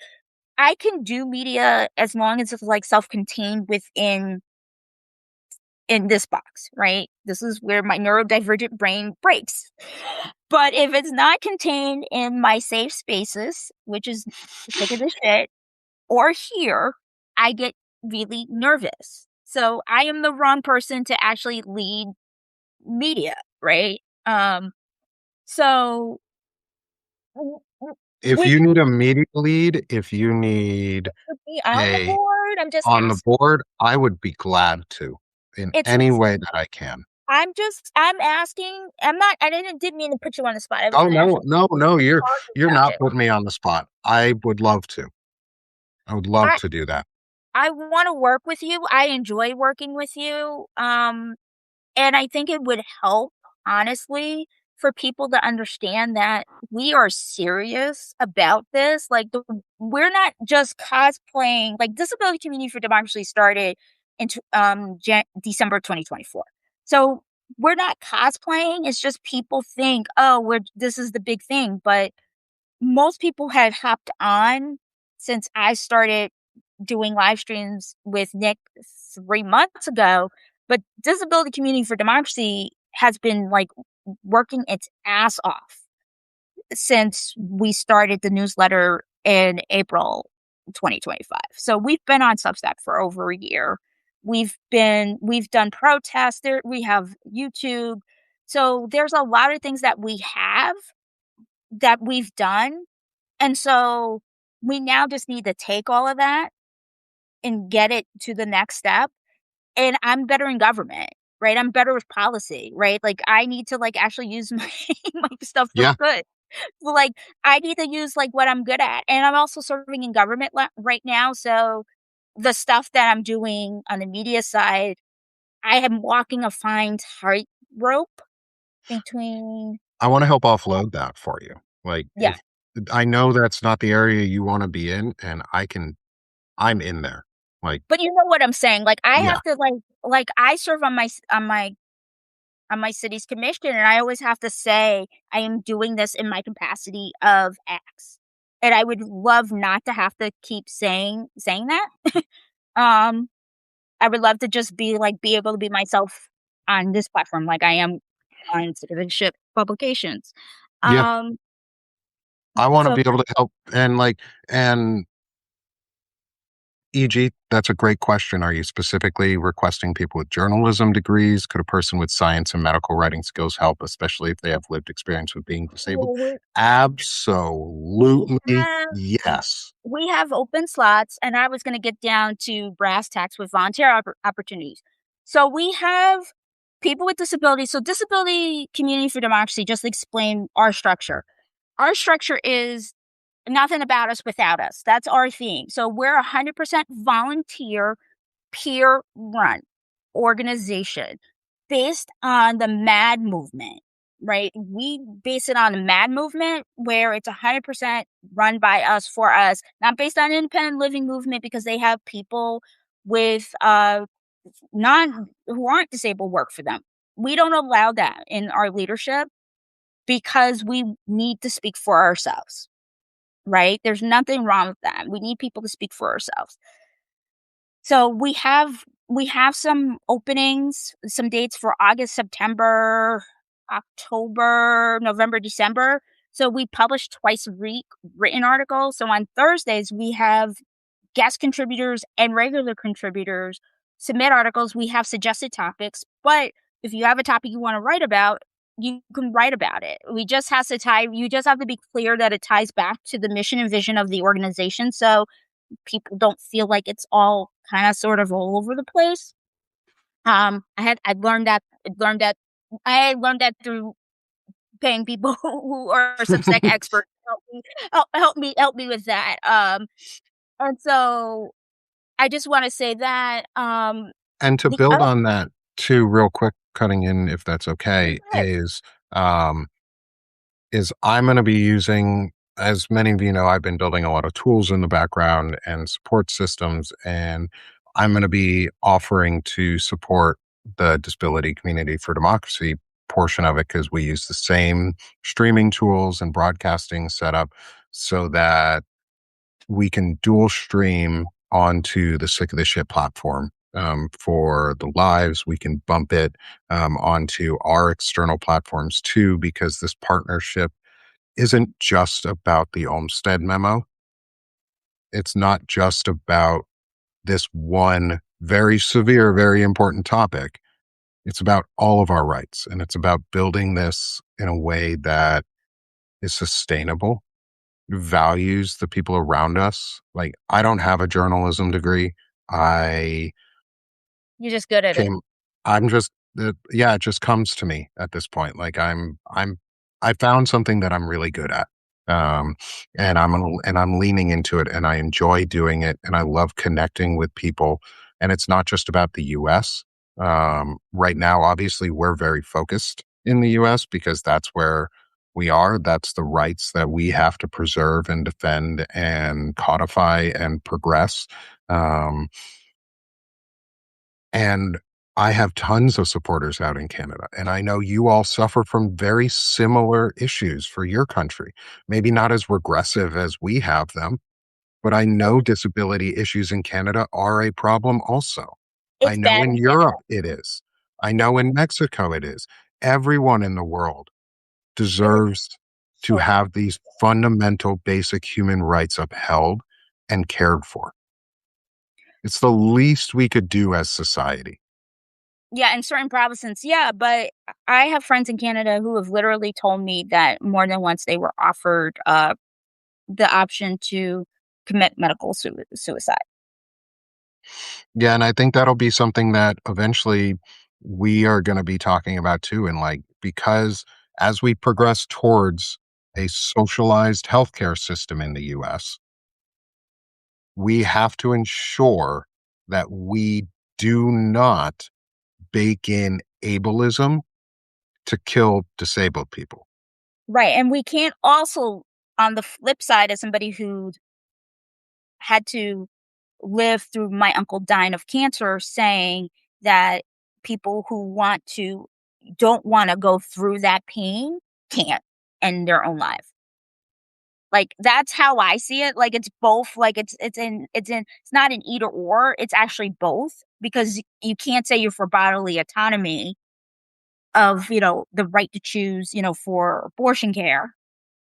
I can do media as long as it's like self-contained within in this box, right? This is where my neurodivergent brain breaks. But if it's not contained in my safe spaces, which is thick of the shit, or here, I get really nervous. So I am the wrong person to actually lead media, right? So w- w- If would you you need a media lead, if you need be on the a board? I'm just on the asking. board, I would be glad to in It's any way that I can. I'm asking. I didn't mean to put you on the spot. I was Oh gonna no, actually no, no, talk you're about not it. putting me on the spot. I would love to. I would love I to do that. I wanna work with you. I enjoy working with you. And I think it would help, honestly, for people to understand that we are serious about this. Like, we're not just cosplaying. Like, Disability Community for Democracy started in December 2024. So we're not cosplaying. It's just people think, oh, this is the big thing. But most people had hopped on since I started doing live streams with Nick 3 months ago, but Disability Community for Democracy has been, like, working its ass off since we started the newsletter in April. 2025. So we've been on Substack for over a year. We've done protests there. We have YouTube. So there's a lot of things that we have that we've done. And so we now just need to take all of that and get it to the next step. And I'm better in government, right? I'm better with policy, right? Like I need to like actually use my my stuff for Yeah, good. Well, like, I need to use, like, what I'm good at, and I'm also serving in government right now, so the stuff that I'm doing on the media side, I am walking a fine tightrope between I wanna help uh, offload that for you. Like, yeah, if I know that's not the area you wanna be in, and I'm in there. Like, but you know what I'm saying, like, I yeah, have to, like, I serve on my city's commission, and I always have to say, "I am doing this in my capacity of X," and I would love not to have to keep saying that. Um I would love to just be able to be myself on this platform like I am on citizenship publications. yeah, Um, I wanna so be able to help and e.g., that's a great question. Are you specifically requesting people with journalism degrees? Could a person with science and medical writing skills help, especially if they have lived experience with being disabled? well, we Absolutely, have yes. we have open slots, and I was gonna get down to brass tacks with volunteer opportunities. So we have people with disabilities. So Disability Community for Democracy, just to explain our structure. Our structure is nothing about us without us. That's our theme. So we're 100% volunteer, peer run organization based on the MAD movement, right? We base it on the MAD movement where it's 100% run by us for us, not based on independent living movement because they have people with non who aren't disabled work for them. We don't allow that in our leadership because we need to speak for ourselves, right? There's nothing wrong with that. We need people to speak for ourselves. So we have some openings, some dates for August, September, October, November, December. So we publish twice a week written articles. So on Thursdays we have guest contributors and regular contributors submit articles. We have suggested topics, but if you have a topic you want to write about, you can write about it. We just has to tie you just have to be clear that it ties back to the mission and vision of the organization so people don't feel like it's all kind of sort of all over the place. I learned that through paying people who are Substack experts to help me with that. And so I just want to say that And to the build other on that too, real quick, cutting in if that's go okay, ahead. um, is I'm gonna be using, as many of you know, I've been building a lot of tools in the background and support systems, and I'm gonna be offering to support the Disability Community for Democracy portion of it because we use the same streaming tools and broadcasting setup so that we can dual stream onto the Sick of the Shit platform. For the lives, we can bump it onto our external platforms too, because this partnership isn't just about the Olmsted memo. It's not just about this one very severe, very important topic. It's about all of our rights. And it's about building this in a way that is sustainable, values the people around us. Like, I don't have a journalism degree. I You're just good at it. came I'm just yeah, it just comes to me at this point. Like I found something that I'm really good at. Um and I'm leaning into it and I enjoy doing it and I love connecting with people. And it's not just about the US. Right now obviously we're very focused in the US because that's where we are. That's the rights that we have to preserve and defend and codify and progress. Um and I have tons of supporters out in Canada. And I know you all suffer from very similar issues for your country. Maybe not as regressive as we have them, but I know disability issues in Canada are a problem also. I It's know bad in in Canada. Europe it is. I know in Mexico it is. Everyone in the world It is deserves to so bad. have these fundamental basic human rights upheld and cared for. It's the least we could do as society. Yeah, in certain provinces, yeah, but I have friends in Canada who have literally told me that more than once they were offered, the option to commit medical suicide. Yeah, and I think that'll be something that eventually we are going to be talking about too. And like, because as we progress towards a socialized healthcare system in the US, we have to ensure that we do not bake in ableism to kill disabled people. Right, and we can't also, on the flip side, as somebody who had to live through my uncle dying of cancer, saying that people who don't wanna go through that pain can't end their own life. Like, that's how I see it, like, it's both, like, it's not an either or, it's actually both, because you can't say you're for bodily autonomy of, the right to choose, for abortion care,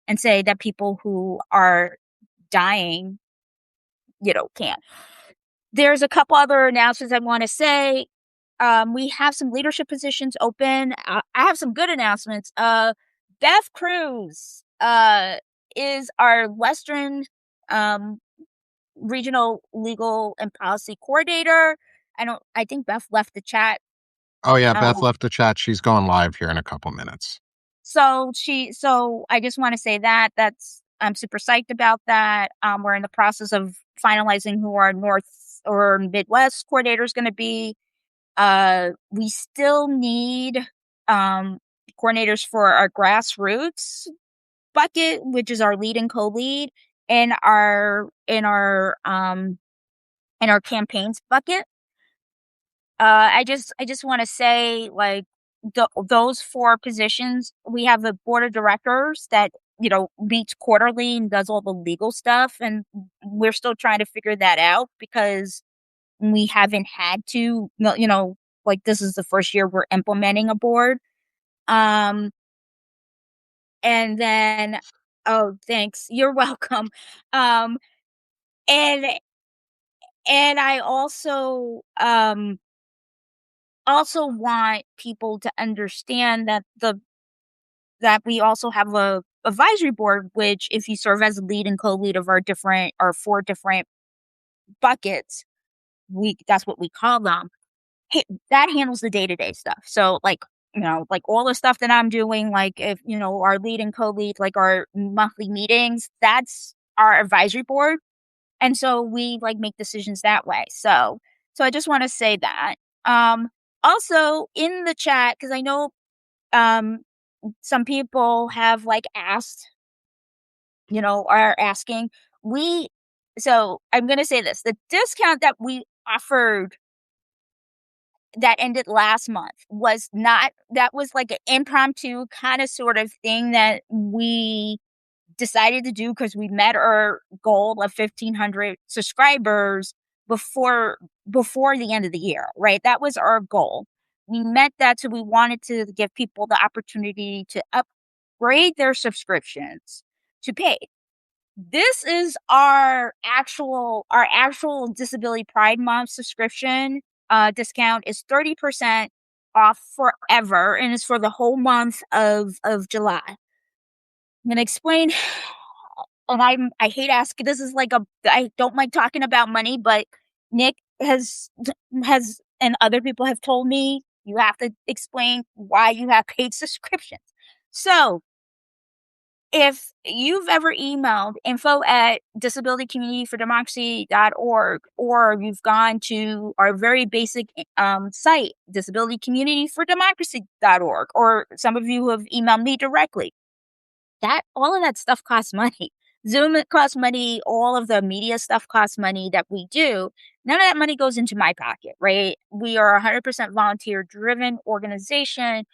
and say that people who are dying, can't. There's a couple other announcements I wanna say. We have some leadership positions open. I have some good announcements. Beth Cruz, is our Western, um, regional legal and policy coordinator. I think Beth left the chat. Oh, yeah, Beth Um, left the chat. She's going live here in a couple minutes. so I just wanna say that I'm super psyched about that. We're in the process of finalizing who our North or Midwest coordinator is gonna be. We still need, um, coordinators for our grassroots bucket, which is our lead and co-lead, and in our campaigns bucket. I just wanna say, like, those 4 positions, we have a board of directors that, meets quarterly and does all the legal stuff, and we're still trying to figure that out because we haven't had to, no, like, this is the first year we're implementing a board. Um, and then oh, thanks. You're welcome. Um, and I also want people to understand that we also have a advisory board, which if you serve as lead and co-lead of our 4 different buckets, we that's what we call them. That handles the day-to-day stuff. So, like, like, all the stuff that I'm doing, like, if, our lead and co-lead, like, our monthly meetings, that's our advisory board, and so we, like, make decisions that way. So I just wanna say that. Um, Also in the chat, because I know, um, some people have, like, asked, are asking, we so I'm gonna say this, the discount that we offered that ended last month was not that was like an impromptu kind of sort of thing that we decided to do because we met our goal of 1,500 subscribers before the end of the year, right? That was our goal. We met that, so we wanted to give people the opportunity to upgrade their subscriptions to paid. This is our actual Disability Pride Month subscription, discount is 30% off forever, and it's for the whole month of July. I'm gonna explain, and I hate asking, this is like a I don't like talking about money, but Nick has and other people have told me, "You have to explain why you have paid subscriptions." So if you've ever emailed info@disabilitycommunityfordemocracy.org, or you've gone to our very basic site, disabilitycommunityfordemocracy.org, or some of you have emailed me directly, that all of that stuff costs money. Zoom, it costs money, all of the media stuff costs money that we do. None of that money goes into my pocket, right? We are a 100% volunteer driven organization.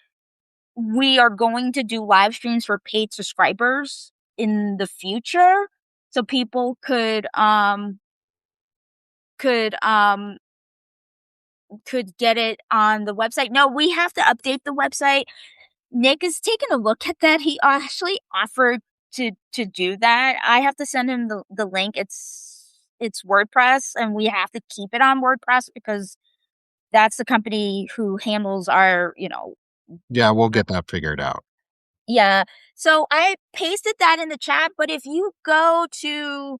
We are going to do live streams for paid subscribers in the future, so people could um could get it on the website. No, we have to update the website. Nick is taking a look at that. He actually offered to do that. I have to send him the link. it's WordPress, and we have to keep it on WordPress because that's the company who handles our, Yeah, we'll get that figured out. yeah. So I pasted that in the chat, but if you go to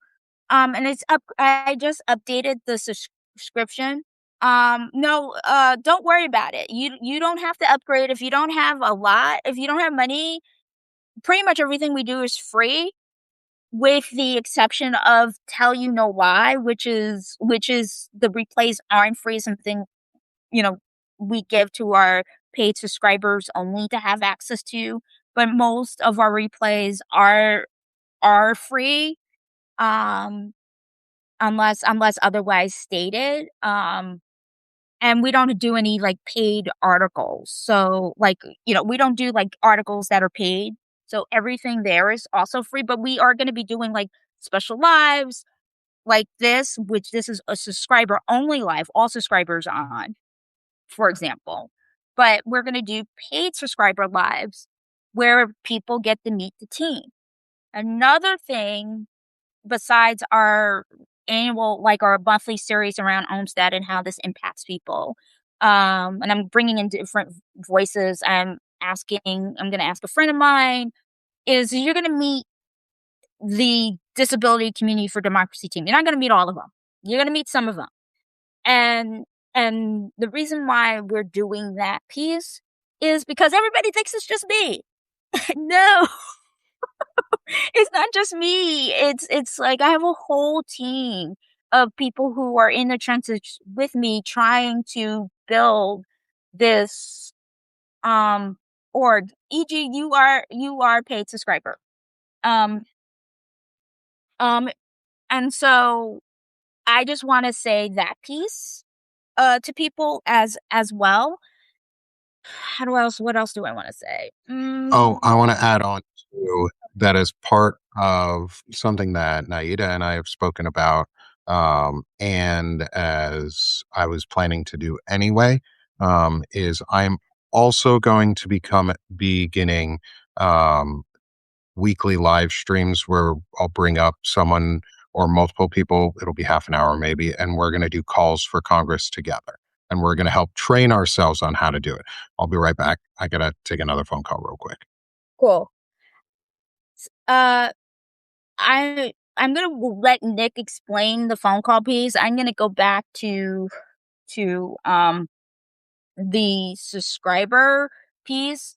and it's up I just updated the subscription. No, don't worry about it. You don't have to upgrade if you don't have a lot, if you don't have money, pretty much everything we do is free with the exception of Tell You No Lie, which is the replays aren't free, something, you know, we give to our paid subscribers only to have access to, but most of our replays are free, um, unless otherwise stated. And we don't do any like paid articles. So like, we don't do like articles that are paid. So everything there is also free, but we are going to be doing like special lives like this, which this is a subscriber only live, all subscribers on, for example. But we're going to do paid subscriber lives where people get to meet the team. Another thing besides our annual, like our monthly series around Olmsted and how this impacts people, and I'm bringing in different voices. I'm going to ask a friend of mine, is you're going to meet the Disability Community for Democracy team. You're not going to meet all of them. You're going to meet some of them. And and the reason why we're doing that piece is because everybody thinks it's just me. No, it's not just me. It's like I have a whole team of people who are in the trenches with me trying to build this org. E.g., you are a paid subscriber. Um um and so I just want to say that piece to people as well. How do else what else do I want to say? Oh, I want to add on to that as part of something that Naida and I have spoken about, and as I was planning to do anyway, is I'm also going to become beginning um, weekly live streams where I'll bring up someone or multiple people. It'll be half an hour maybe, and we're going to do calls for Congress together. And we're going to help train ourselves on how to do it. I'll be right back. I got to take another phone call real quick. Cool. Uh, I'm gonna let Nick explain the phone call piece. I'm gonna go back to the subscriber piece.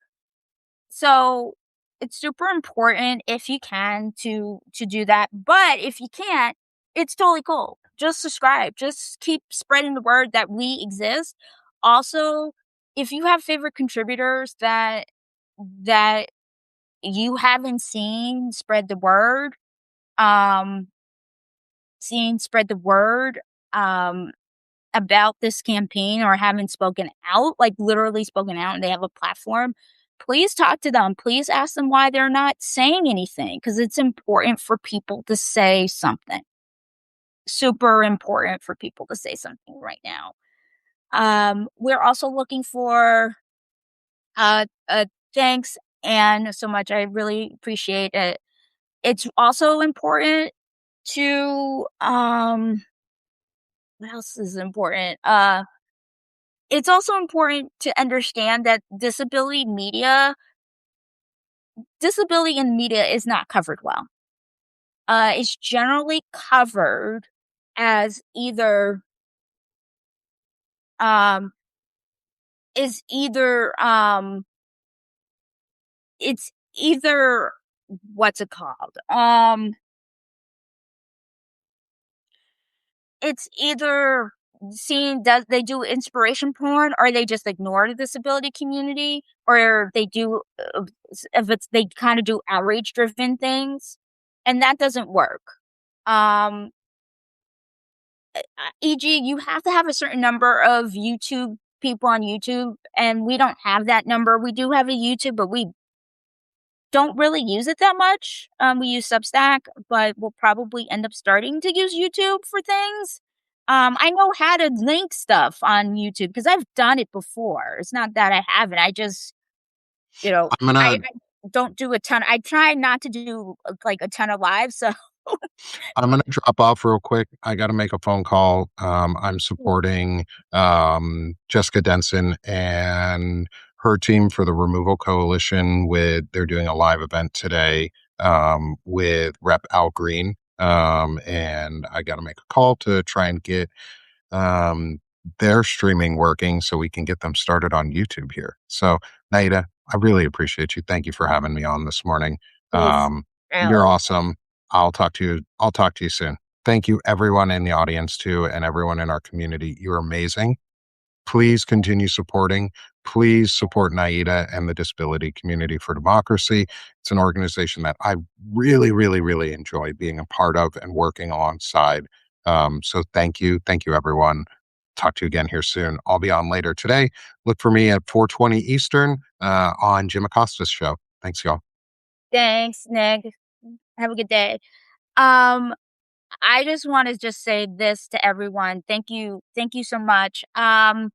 So it's super important if you can to do that. But if you can't, it's totally cool. Just subscribe. Just keep spreading the word that we exist. Also, if you have favorite contributors that you haven't seen spread the word, um, spread the word, um, about this campaign or haven't spoken out, like literally spoken out and they have a platform, please talk to them. Please ask them why they're not saying anything because it's important for people to say something. Super important for people to say something right now. We're also looking for thanks and so much. I really appreciate it. It's also important to what else is important? It's also important to understand that disability in media is not covered well. It's generally covered as um is either it's either what's it called? It's either seen does they do inspiration porn or they just ignore the disability community or they do if it's they kind of do outrage driven things and that doesn't work. Um e.g., you have to have a certain number of YouTube people on YouTube and we don't have that number. We do have a YouTube but we don't really use it that much. We use Substack, but we'll probably end up starting to use YouTube for things. I know how to link stuff on YouTube because I've done it before. It's not that I haven't. I just, I'm gonna I don't do a ton. I try not to do like a ton of lives. So I'm gonna drop off real quick. I gotta make a phone call. I'm supporting Jessica Denson and her team for the Removal Coalition. With they're doing a live event today with Rep Al Green, and I gotta make a call to try and get um, their streaming working so we can get them started on YouTube here. So, Naida, I really appreciate you. Thank you for having me on this morning. Please, You're really. awesome. I'll talk to you soon. Thank you, everyone in the audience too, and everyone in our community. You're amazing. Please continue supporting. Please support NAIDA and the Disability Community for Democracy. It's an organization that I really, really, really enjoy being a part of and working alongside. So thank you. Thank you, everyone. Talk to you again here soon. I'll be on later today. Look for me at 4:20 Eastern on Jim Acosta's show. Thanks, y'all. Thanks, Nick. Have a good day. Um, I just want to just say this to everyone. Thank you so much. I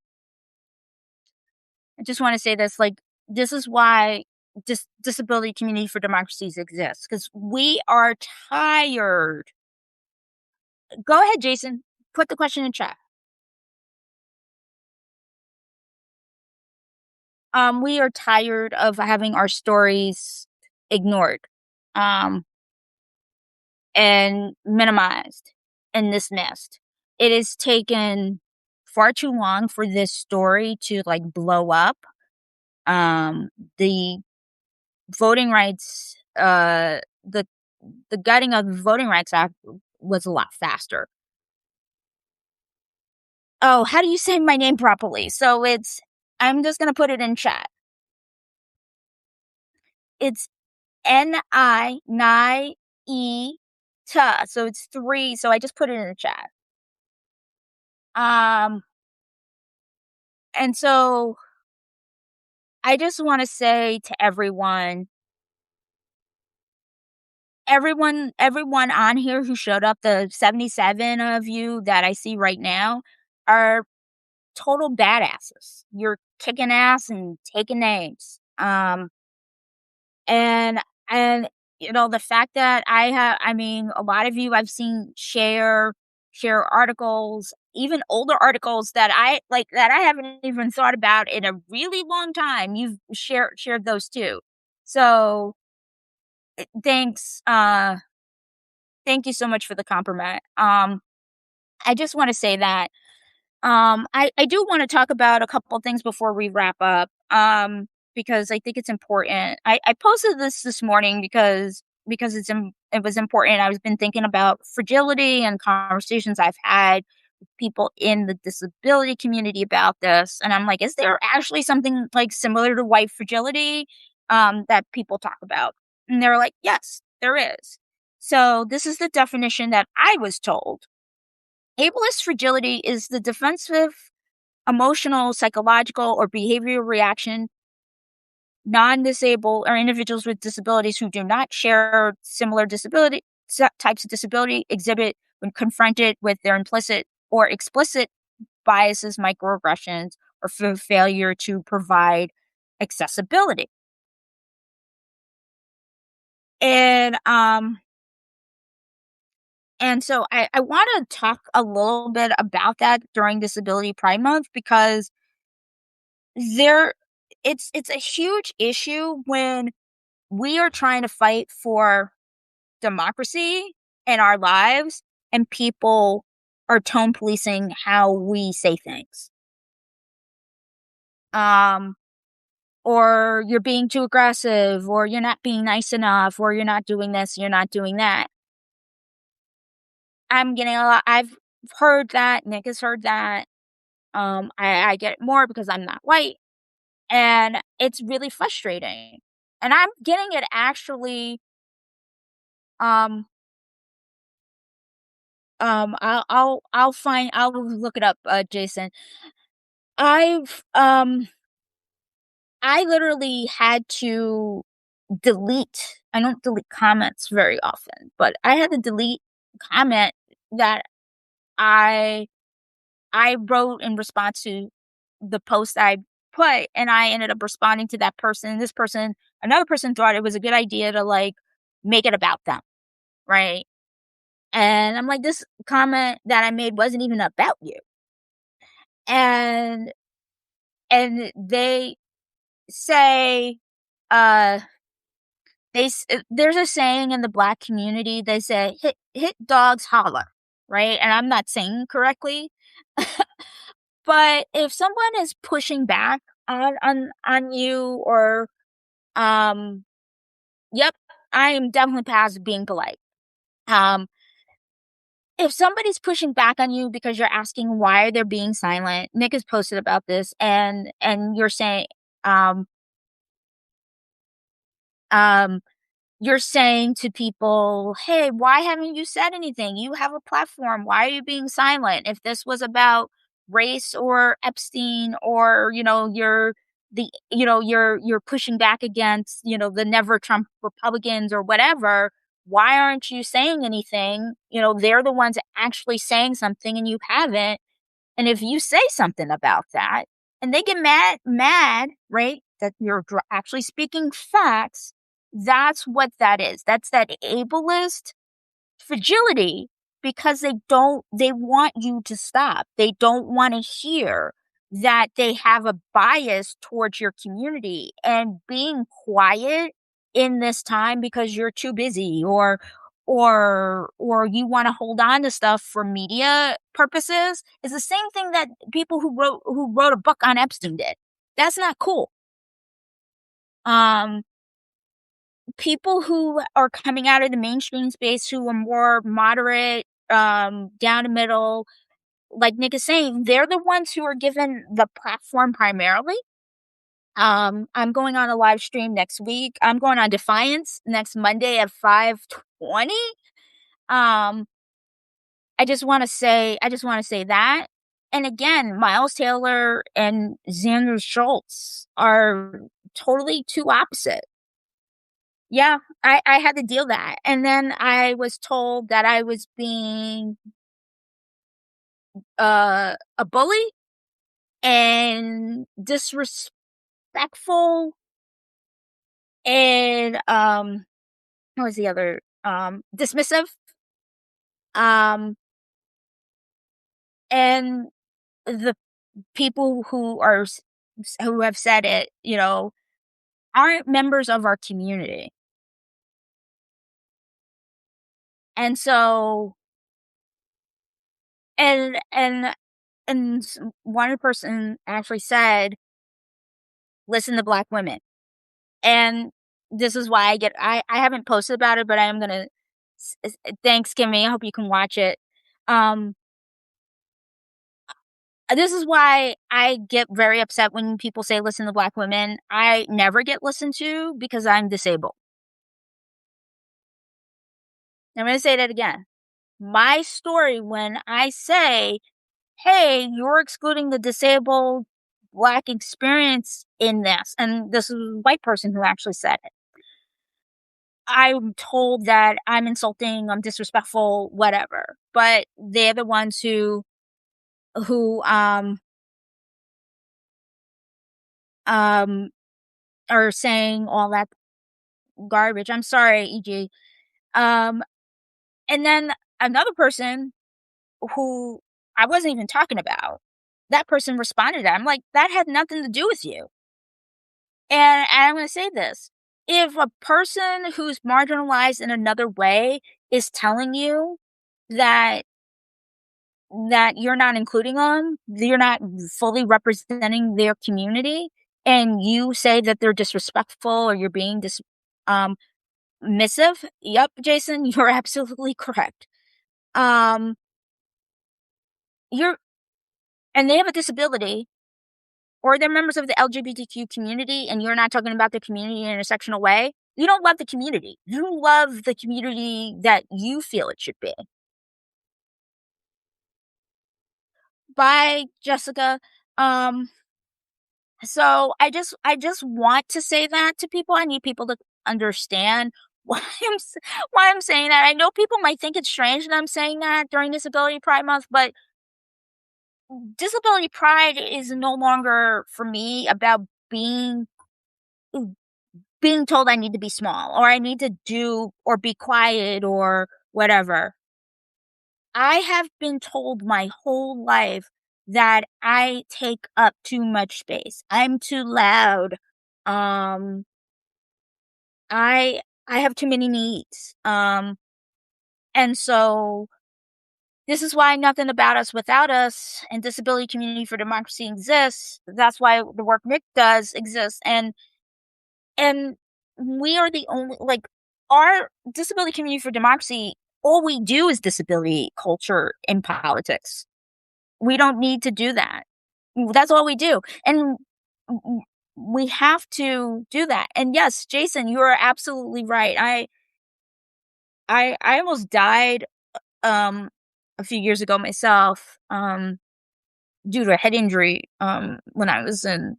just want to say this, like, this is why disability community for democracies exists because we are tired. Go ahead, Jason. Put the question in chat. We are tired of having our stories ignored, um, and minimized and dismissed. It has taken far too long for this story to like blow up. The voting rights, the gutting of the Voting Rights Act was a lot faster. Oh, how do you say my name properly? So it's I'm just gonna put it in chat. It's Ni so it's 3, so I just put it in the chat. Um, and so I just wanna say to everyone on here who showed up, the 77 of you that I see right now are total badasses. You're kicking ass and taking names. And and the fact that I mean, a lot of you I've seen share articles, even older articles that I haven't even thought about in a really long time. You've shared those too. So thanks, thank you so much for the compliment. I just want to say that I do want to talk about a couple things before we wrap up. Because I think it's important. I posted this morning because it was important. I've been thinking about fragility and conversations I've had with people in the disability community about this, and I'm like, is there actually something like similar to white fragility that people talk about? And they're like, yes, there is. So this is the definition that I was told. Ableist fragility is the defensive, emotional, psychological, or behavioral reaction non-disabled or individuals with disabilities who do not share similar types of disability exhibit when confronted with their implicit or explicit biases, microaggressions, or failure to provide accessibility. And so I want to talk a little bit about that during Disability Pride Month because there it's a huge issue when we are trying to fight for democracy in our lives and people are tone policing how we say things. Um or you're being too aggressive or you're not being nice enough or you're not doing this, you're not doing that. I'm getting a lot I've heard that, Nick has heard that. I get it more because I'm not white and it's really frustrating. And I'm getting it actually um I'll look it up, Jason. I've I literally had to delete I don't delete comments very often, but I had to delete comment that I I wrote in response to the post I put, and I ended up responding to that person. This person Another person thought it was a good idea to, like, make it about them, right? And I'm like, "This comment that I made wasn't even about you." And they say, uh, there's a saying in the Black community, they say, "Hit dogs holler," right? And I'm not saying correctly, but if someone is pushing back on you or, um yep, I am definitely past being polite. Um, if somebody's pushing back on you because you're asking why they're being silent, Nick has posted about this, and um um you're saying to people, "Hey, why haven't you said anything? You have a platform. Why are you being silent?" If this was about race or Epstein or, you're pushing back against, the never Trump Republicans or whatever, why aren't you saying anything? They're the ones actually saying something and you haven't. And if you say something about that and they get mad, right, that you're actually speaking facts, that's what that is. That's that ableist fragility because they want you to stop. They don't want to hear that they have a bias towards your community, and being quiet in this time because you're too busy or you want to hold on to stuff for media purposes is the same thing that people who wrote a book on Epstein did. That's not cool. Um People who are coming out of the mainstream space who are more moderate, down the middle, like Nick is saying, they're the ones who are given the platform primarily. I'm going on a live stream next week. I'm going on Defiance next Monday at 5:20. Um, I just wanna say that. And again, Miles Taylor and Xander Schultz are totally two opposite. Yeah, I had to deal that, and then I was told that I was being, a bully and disrespectful and, what was the other? Dismissive, um, and the people who have said it, aren't members of our community, and so and one person actually said, "Listen to Black women." And this is why I haven't posted about it, but I am gonna thanks, Kimmy, I hope you can watch it. Um, this is why I get very upset when people say, "Listen to Black women." I never get listened to because I'm disabled. I'm gonna say that again. My story when I say, "Hey, you're excluding the disabled Black experience in this," and this is a white person who actually said it. I'm told that I'm insulting, I'm disrespectful, whatever, but they're the ones who um, are saying all that garbage. I'm sorry, EG. Um, and then another person who I wasn't even talking about, that person responded to that. I'm like, "That had nothing to do with you." And I'm gonna say this, if a person who's marginalized in another way is telling you that you're not including them, you're not fully representing their community, and you say that they're disrespectful or you're being um, missive, yep, Jason, you're absolutely correct. Um, you're and they have a disability or they're members of the LGBTQ community and you're not talking about the community in a intersectional way, you don't love the community. You love the community that you feel it should be. Bye, Jessica. Um, So I just want to say that to people. I need people to understand why why I'm saying that. I know people might think it's strange that I'm saying that during Disability Pride Month, but Disability Pride is no longer for me about being told I need to be small or I need to do or be quiet or whatever. I have been told my whole life that I take up too much space. I'm too loud. Um, I have too many needs. And so this is why Nothing About Us Without Us and Disability Community for Democracy exists. That's why the work Nick does exists. And we are the only like our Disability Community for Democracy, all we do is disability culture in politics. We don't need to do that. That's all we do. And w- we have to do that. And yes, Jason, you are absolutely right. I almost died um a few years ago myself due to a head injury when I was in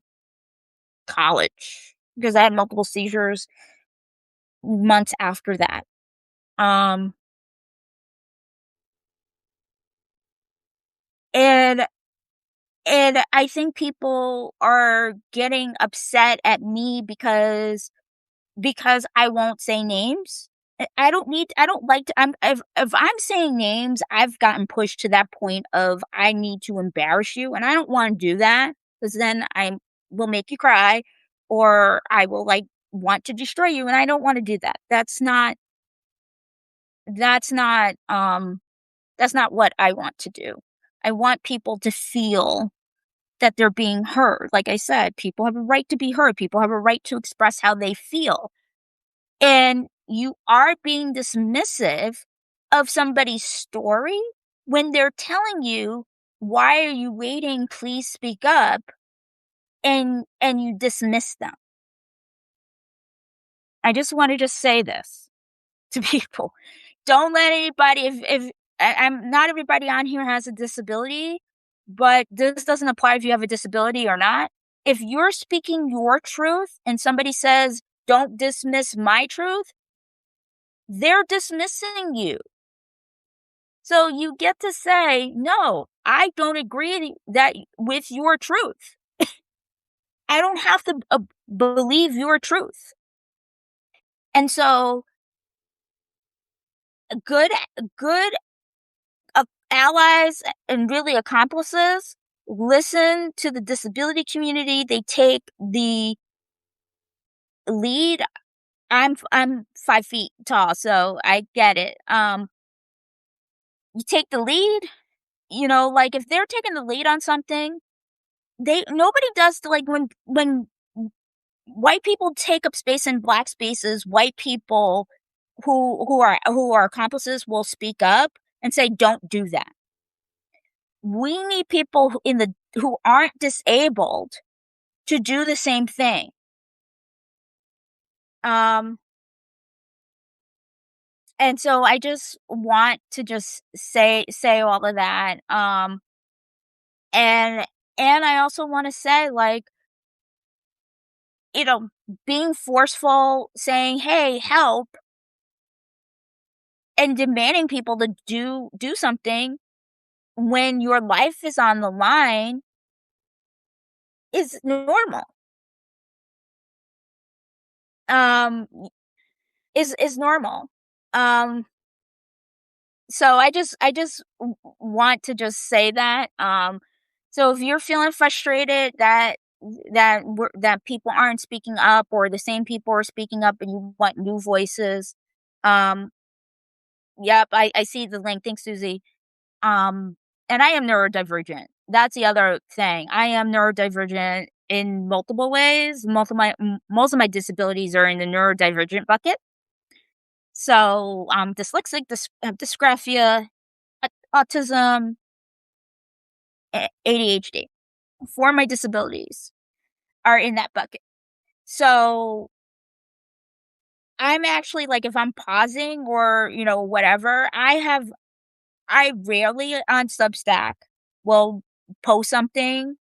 college because I had multiple seizures months after that. Um and and I think people are getting upset at me because I won't say names. I don't like to if I'm saying names, I've gotten pushed to that point of I need to embarrass you, and I don't wanna do that because then I will make you cry, or I will, like, want to destroy you, and I don't wanna do that. That's not, that's not what I want to do. I want people to feel that they're being heard. Like I said, people have a right to be heard. People have a right to express how they feel. And you are being dismissive of somebody's story when they're telling you, "Why are you waiting? Please speak up," and you dismiss them. I just wanted to say this to people. Don't let anybody if I'm not everybody on here has a disability, but this doesn't apply if you have a disability or not. If you're speaking your truth and somebody says, "Don't dismiss my truth," they're dismissing you. So you get to say, "No, I don't agree that with your truth. I don't have to believe your truth." And so good good allies and really accomplices listen to the disability community. They take the lead. I'm 5 feet tall, so I get it. You take the lead. Like if they're taking the lead on something, they nobody does like when white people take up space in black spaces. White people who are accomplices will speak up and say, "Don't do that." We need people who aren't disabled to do the same thing. Um, and so I just want to just say all of that. And I also want to say, like, you know, being forceful, saying, "Hey, help," and demanding people to do something when your life is on the line is normal. Um, is normal. Um, so I just want to just say that. So if you're feeling frustrated that people aren't speaking up or the same people are speaking up and you want new voices, um, yep, I see the link. Thanks, Susie. Um, and I am neurodivergent. That's the other thing. I am neurodivergent in multiple ways. Most of my disabilities are in the neurodivergent bucket. So I'm dyslexic, dysgraphia, autism, ADHD. Four of my disabilities are in that bucket. So I'm actually like if I'm pausing or whatever, I rarely on Substack will post something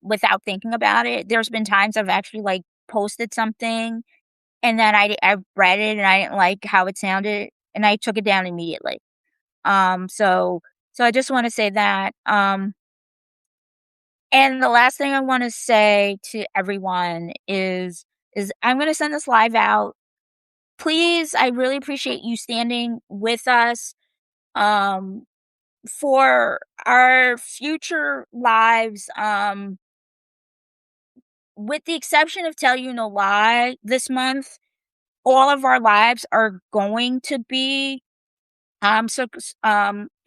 without thinking about it. There's been times I've actually like posted something and then I read it and I didn't like how it sounded and I took it down immediately. So I just want to say that. And the last thing I want to say to everyone is I'm going to send this live out. Please, I really appreciate you standing with us. Um, for our future lives, with the exception of Tell You No Lie this month, all of our lives are going to be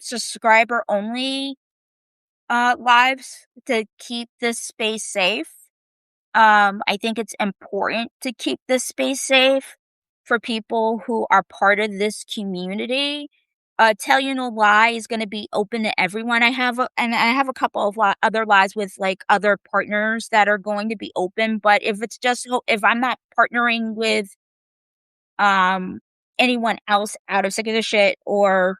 subscriber only lives to keep this space safe. I think it's important to keep this space safe for people who are part of this community. Tell You No Lie is going to be open to everyone. And I have a couple of other lives with like other partners that are going to be open. But if it's just if I'm not partnering with um anyone else out of Sick of the Shit or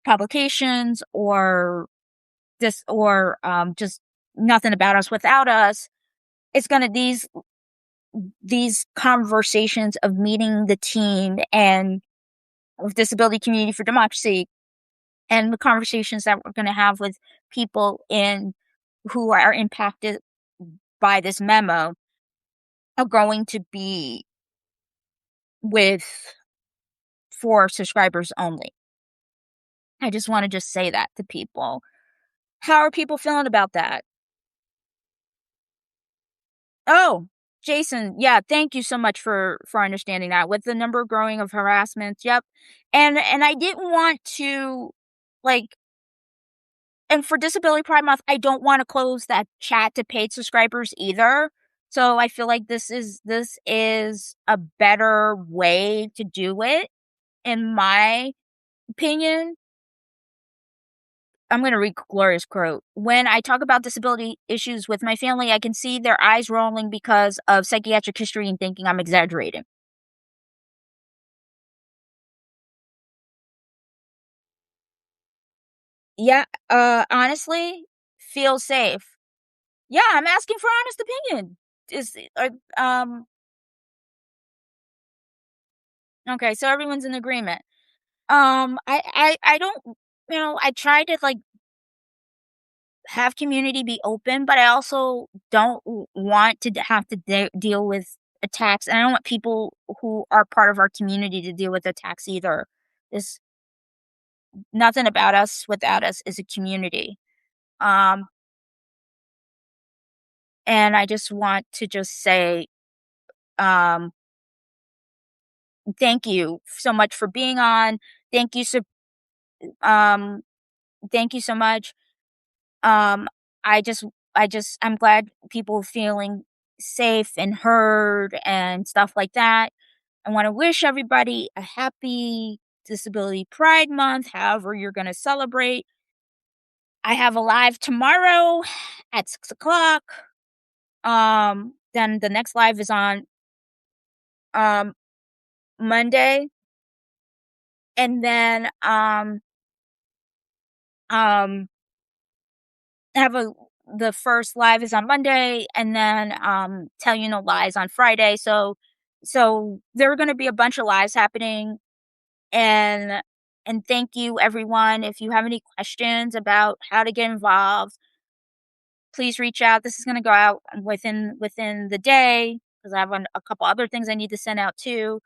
publications or this or just nothing about us without us, it's gonna these conversations of meeting the team and of Disability Community for Democracy and the conversations that we're going to have with people in who are impacted by this memo are going to be with for subscribers only. I just want to just say that to people. How are people feeling about that? Oh, Jason, yeah, thank you so much for understanding that. With the number growing of harassment, yep. And I didn't want to like and for Disability Pride Month, I don't wanna close that chat to paid subscribers either. So I feel like this is a better way to do it, in my opinion. I'm gonna read Gloria's quote. "When I talk about disability issues with my family, I can see their eyes rolling because of psychiatric history and thinking I'm exaggerating." Yeah, honestly, feel safe. Yeah, I'm asking for honest opinion. Is okay, so everyone's in agreement. I don't I try to, like, have community be open, but I also don't want to have to deal with attacks, and I don't want people who are part of our community to deal with attacks either. There's nothing about us without us as a community. Um, and I just want to just say, um, thank you so much for being on. Thank you so um, thank you so much. Um, I just I'm glad people feeling safe and heard and stuff like that. I wanna wish everybody a happy Disability Pride Month, however you're gonna celebrate. I have a live tomorrow at 6 o'clock. Then the next live is on, um, Monday, and then, um have a the first live is on Monday and then, Tell You No Lies on Friday, so there are gonna be a bunch of lives happening, and thank you everyone. If you have any questions about how to get involved, please reach out. This is gonna go out within the day because I have a couple other things I need to send out too,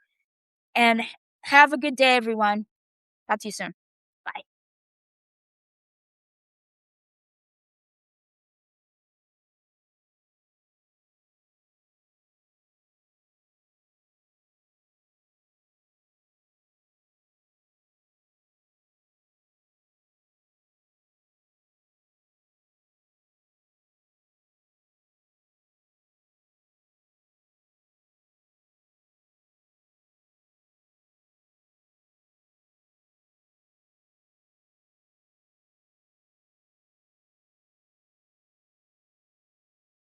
and have a good day, everyone. Talk to you soon.